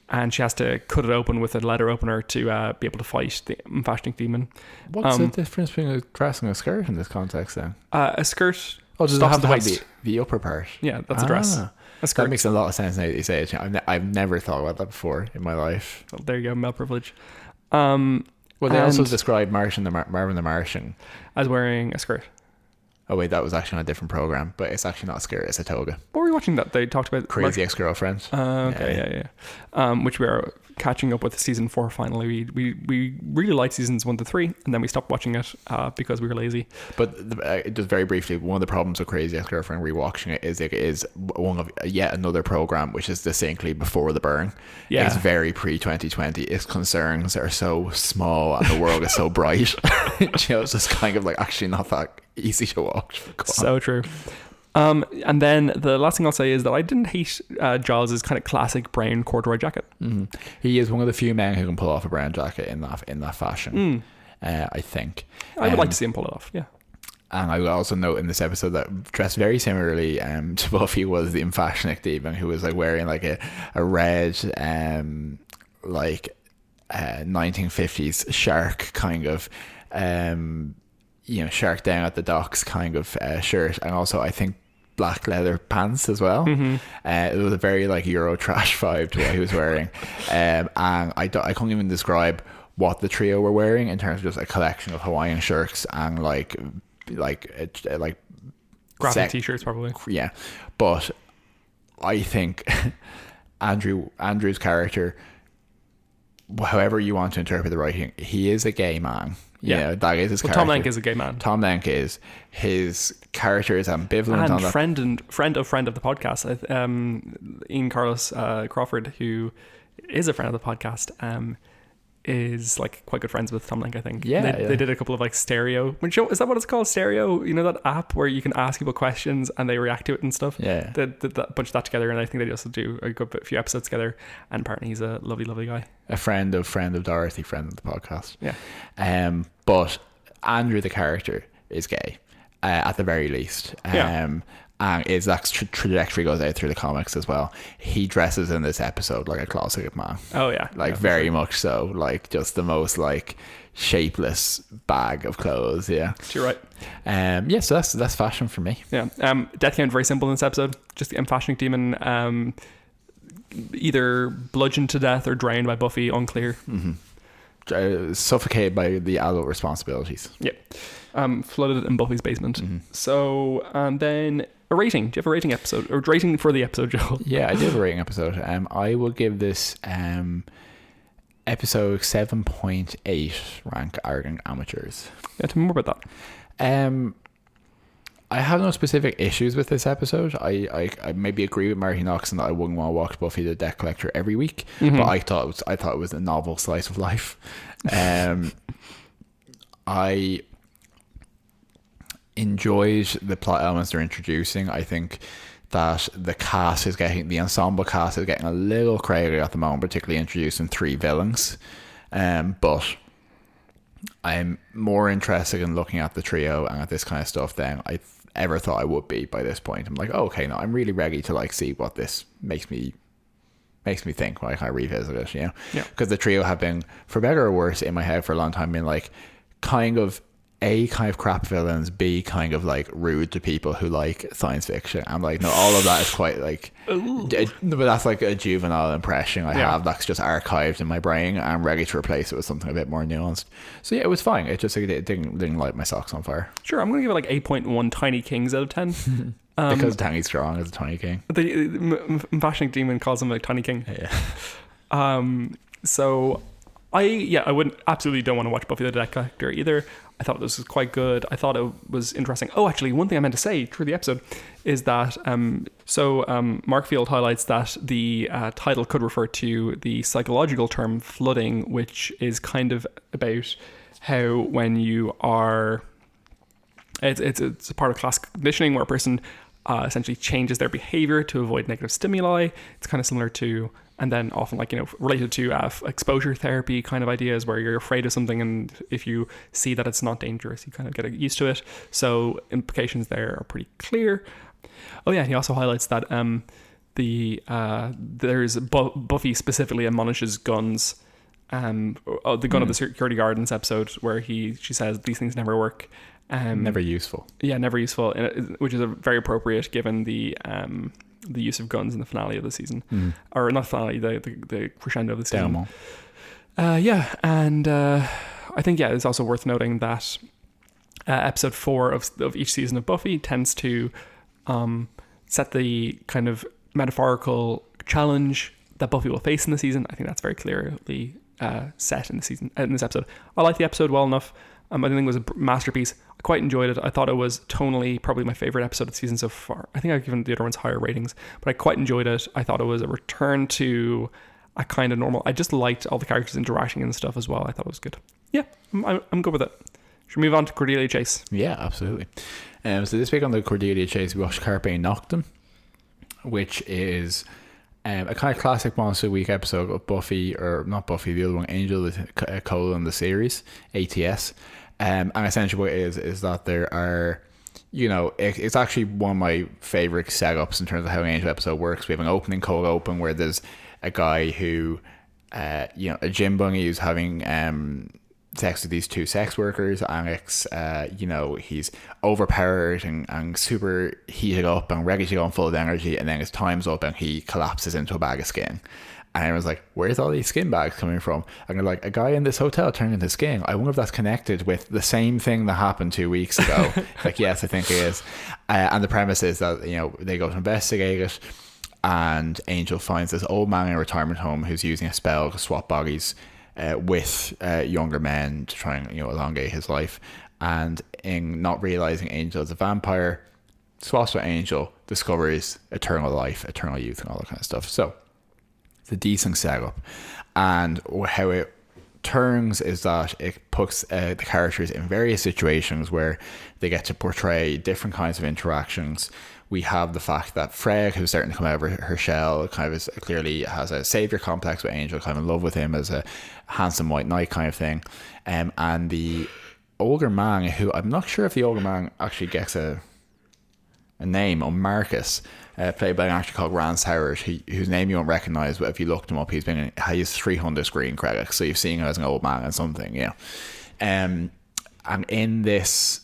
and she has to cut it open with a letter opener to be able to fight the unfashioning demon. What's the difference between a dress and a skirt in this context then? A skirt Does it stops have at the to waist. have the upper part? Yeah, that's a dress. A skirt. That makes a lot of sense now that you say it. I've never thought about that before in my life. Well, there you go, male privilege. Well, they also and- described Marvin the Martian as wearing a skirt. Oh wait, that was actually on a different program, but it's actually not a skirt, it's a toga. What were we watching that they talked about? Crazy Ex-Girlfriend. Okay, yeah. Which we are catching up with season 4 finally. We really liked seasons 1 to 3, and then we stopped watching it because we were lazy. But just very briefly, one of the problems with Crazy Ex-Girlfriend rewatching it is one of yet another program which is distinctly before the burn. Yeah. It's very pre-2020. Its concerns are so small and the world is so bright. It's just kind of like actually not that easy to watch. So true. And then the last thing I'll say is that I didn't hate Giles's kind of classic brown corduroy jacket. Mm-hmm. He is one of the few men who can pull off a brown jacket in that fashion. I think I would like to see him pull it off. Yeah. And I will also note in this episode that dressed very similarly to Buffy was the unfashioning demon, who was like wearing like a red 1950s shark kind of shark down at the docks kind of shirt, and also I think black leather pants as well. It was a very like Euro trash vibe to what he was wearing, and I can't even describe what the trio were wearing in terms of just a collection of Hawaiian shirts and like graphic t-shirts probably. Yeah, but I think Andrew's character, however you want to interpret the writing, he is a gay man. Yeah, that is his character. Tom Lenk is a gay man. Tom Lenk is. His character is ambivalent and on that. friend of the podcast. Ian Carlos Crawford, who is a friend of the podcast, is like quite good friends with Tom Lenk, I think. Yeah, they did a couple of like stereo. Is that what it's called? Stereo? You know that app where you can ask people questions and they react to it and stuff? Yeah. They did that bunch of that together, and I think they also do a few episodes together. And apparently he's a lovely, lovely guy. A friend of Dorothy, friend of the podcast. Yeah. But Andrew the character is gay, at the very least. And his trajectory goes out through the comics as well. He dresses in this episode like a closeted man. Oh yeah, very much so. Like just the most like shapeless bag of clothes. Yeah, you're right. So that's fashion for me. Yeah. Death count very simple in this episode. Just the unfashioning demon, either bludgeoned to death or drowned by Buffy. Unclear. Suffocated by the adult responsibilities. Yeah. Flooded in Buffy's basement. So, and then a rating. Do you have a rating episode or rating for the episode, Joel? Yeah, I do have a rating episode. I will give this episode 7.8 rank arrogant amateurs. Yeah, tell me more about that. I have no specific issues with this episode. I maybe agree with Marty Noxon that I wouldn't want to watch Buffy the Debt Collector every week, but I thought it was a novel slice of life. I enjoyed the plot elements they're introducing. I think that the ensemble cast is getting a little crazy at the moment, particularly introducing 3 villains. But I'm more interested in looking at the trio and at this kind of stuff than I ever thought I would be by this point. I'm like, oh, okay, no, I'm really ready to like see what this makes me think when I kind of revisit it, you know? Yeah. Because the trio have been, for better or worse, in my head for a long time, been like kind of A, kind of crap villains, B, kind of like rude to people who like science fiction. I'm like, no, all of that is quite like, but that's like a juvenile impression I have that's just archived in my brain. I'm ready to replace it with something a bit more nuanced. So yeah, it was fine. It just it didn't light my socks on fire. Sure, I'm gonna give it like 8.1 Tiny Kings out of 10. Because Tiny Strong is a Tiny King. The Fashioning Demon calls him a Tiny King. Yeah. So I wouldn't absolutely don't want to watch Buffy the Debt Collector either. I thought this was quite good. I thought it was interesting. Oh, actually, one thing I meant to say through the episode is that Mark Field highlights that the title could refer to the psychological term flooding, which is kind of about how when you are, it's a part of classical conditioning where a person essentially changes their behavior to avoid negative stimuli. It's kind of similar to, and then often like, related to exposure therapy kind of ideas where you're afraid of something, and if you see that it's not dangerous, you kind of get used to it. So implications there are pretty clear. Oh yeah, he also highlights that there's Buffy specifically admonishes Guns, the gun of the security guard in this episode, where she says these things never work. Never useful. Yeah, never useful, which is very appropriate given the use of guns in the finale of the season, or not finale, the crescendo of the season. And I think it's also worth noting that episode 4 of each season of Buffy tends to set the kind of metaphorical challenge that Buffy will face in the season. I think that's very clearly set in this episode. I like the episode well enough. I think it was a masterpiece. I quite enjoyed it. I thought it was tonally probably my favorite episode of the season so far. I think I've given the other ones higher ratings, but I quite enjoyed it. I thought it was a return to a kind of normal. I just liked all the characters interacting and stuff as well. I thought it was good. Yeah, I'm good with it. Should we move on to Cordelia Chase? Yeah, absolutely. So this week on the Cordelia Chase, we watched Carpe Noctem, which is a kind of classic Monster Week episode of Buffy, or not Buffy, the other one, Angel, the series, ATS. And essentially what it is that there are, it's actually one of my favorite setups in terms of how an Angel episode works. We have an opening cold open where there's a guy who, a gym bunny who's having sex with these 2 sex workers. Alex, he's overpowered and super heated up and ready to go on full of energy, and then his time's up and he collapses into a bag of skin. And I was like, where's all these skin bags coming from? And they're like, a guy in this hotel turned into skin. I wonder if that's connected with the same thing that happened 2 weeks ago. Like, yes, I think it is. And the premise is that, they go to investigate it, and Angel finds this old man in a retirement home who's using a spell to swap bodies with younger men to try and, elongate his life. And in not realizing Angel is a vampire, swaps with Angel, discovers eternal life, eternal youth, and all that kind of stuff. So it's a decent setup, and how it turns is that it puts the characters in various situations where they get to portray different kinds of interactions. We have the fact that Fred, who's starting to come out of her shell, kind of clearly has a savior complex with Angel, kind of in love with him as a handsome white knight kind of thing, and the older man, who I'm not sure if the older man actually gets a name, on Marcus, played by an actor called Rance Howard, whose name you won't recognize, but if you looked him up, he has 300 screen credits, so you've seen him as an old man and something, and in this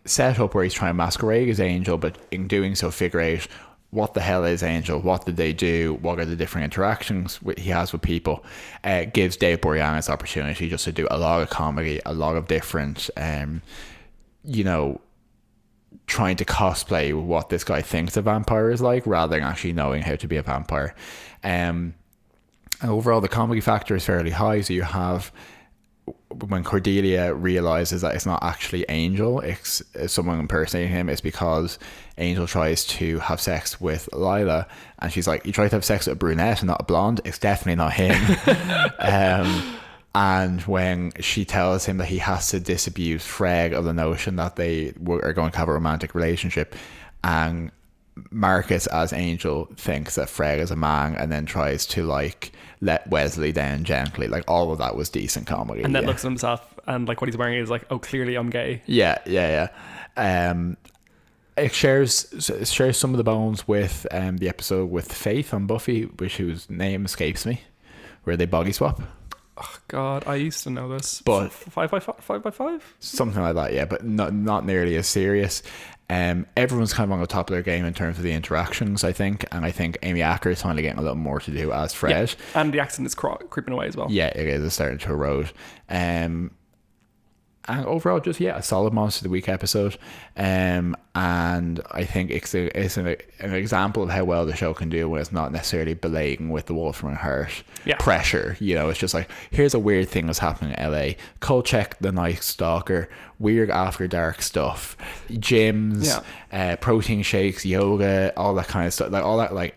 setup where he's trying to masquerade as Angel, but in doing so figure out what the hell is Angel, what did they do, what are the different interactions he has with people, gives Dave Boreanaz opportunity just to do a lot of comedy, a lot of different trying to cosplay what this guy thinks a vampire is like, rather than actually knowing how to be a vampire. And overall, the comedy factor is fairly high. So you have, when Cordelia realizes that it's not actually Angel, it's someone impersonating him, it's because Angel tries to have sex with Lila, and she's like, you tried to have sex with a brunette and not a blonde, it's definitely not him. And when she tells him that he has to disabuse Fred of the notion that they are going to have a romantic relationship, and Marcus as Angel thinks that Fred is a man, and then tries to let Wesley down gently, all of that was decent comedy. And then looks at himself and what he's wearing is oh, clearly I'm gay. Yeah. It shares some of the bones with the episode with Faith on Buffy, whose name escapes me, where they body swap. Oh God, I used to know this. But 5x5? Something like that, yeah, but not nearly as serious. Everyone's kind of on the top of their game in terms of the interactions, I think, and I think Amy Acker is finally getting a little more to do as Fred. Yeah. And the accent is creeping away as well. Yeah, it is. It's starting to erode. And overall, just a solid Monster of the Week episode. And I think it's an example of how well the show can do when it's not necessarily belating with the Wolfram and Hart pressure. It's just here's a weird thing that's happening in LA. Kolchak the Night Stalker, weird after dark stuff, gyms, protein shakes, yoga, all that kind of stuff, all that LA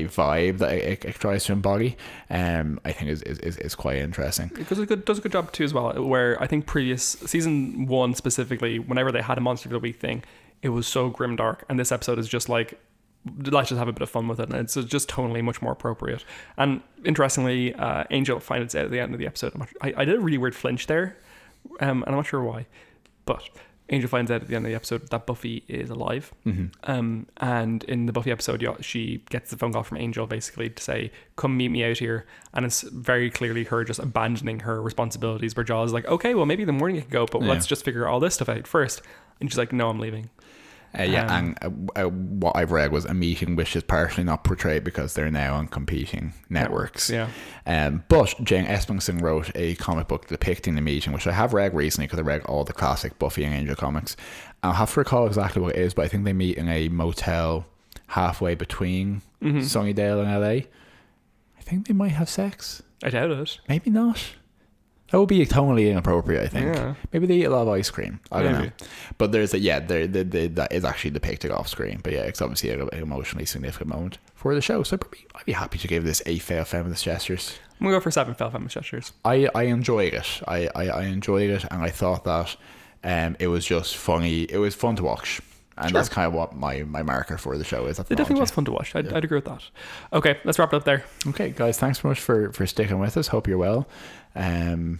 vibe that it tries to embody. I think is quite interesting. It does a good job too as well. Where I think previous season 1 specifically, whenever they had a Monster of the Week thing, it was so grimdark, and this episode is just let's just have a bit of fun with it, and it's just tonally much more appropriate. And interestingly, Angel finds out at the end of the episode. I did a really weird flinch there, and I'm not sure why, but Angel finds out at the end of the episode that Buffy is alive. And in the Buffy episode, she gets the phone call from Angel basically to say, come meet me out here. And it's very clearly her just abandoning her responsibilities, where Giles is like, okay, well, maybe in the morning you can go, but let's just figure all this stuff out first. And she's like, no, I'm leaving. What I've read was a meeting which is partially not portrayed because they're now on competing networks. But Jane Espenson wrote a comic book depicting the meeting, which I have read recently because I read all the classic Buffy and Angel comics. I'll have to recall exactly what it is, but I think they meet in a motel halfway between Sunnydale and LA. I think they might have sex. I doubt it. Maybe not. That would be totally inappropriate, I think. Yeah. Maybe they eat a lot of ice cream. I don't know. But there's that is actually depicted off screen. But yeah, it's obviously an emotionally significant moment for the show. So I'd be happy to give this 8 failed feminist gestures. I'm going to go for 7 failed feminist gestures. I enjoyed it. I enjoyed it, and I thought that it was just funny. It was fun to watch. And that's kind of what my marker for the show is. It definitely was fun to watch. I'd agree with that. Okay, let's wrap it up there. Okay, guys, thanks so much for sticking with us. Hope you're well. We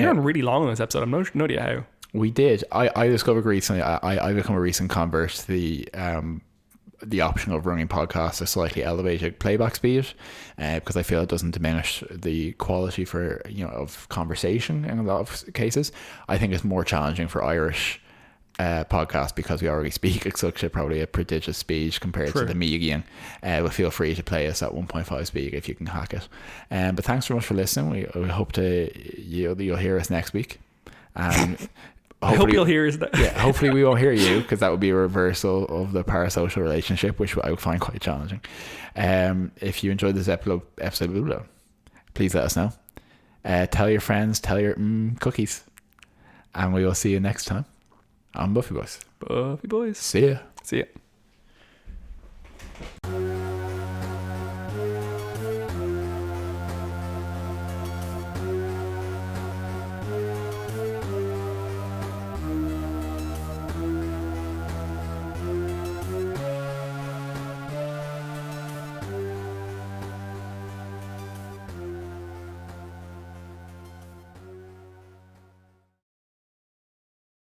ran really long on this episode. I'm no idea how. We did. I discovered recently. I become a recent convert to the option of running podcasts a slightly elevated playback speed, because I feel it doesn't diminish the quality of conversation in a lot of cases. I think it's more challenging for Irish podcast because we already speak at such a prodigious speed compared to the median. But feel free to play us at 1.5 speed if you can hack it. But thanks so much for listening. We hope you'll hear us next week. I hope you'll hear us. Hopefully we won't hear you, because that would be a reversal of the parasocial relationship, which I would find quite challenging. If you enjoyed this episode, please let us know. Tell your friends, tell your cookies, and we will see you next time on Buffy Boys. Buffy Boys. See ya. See ya.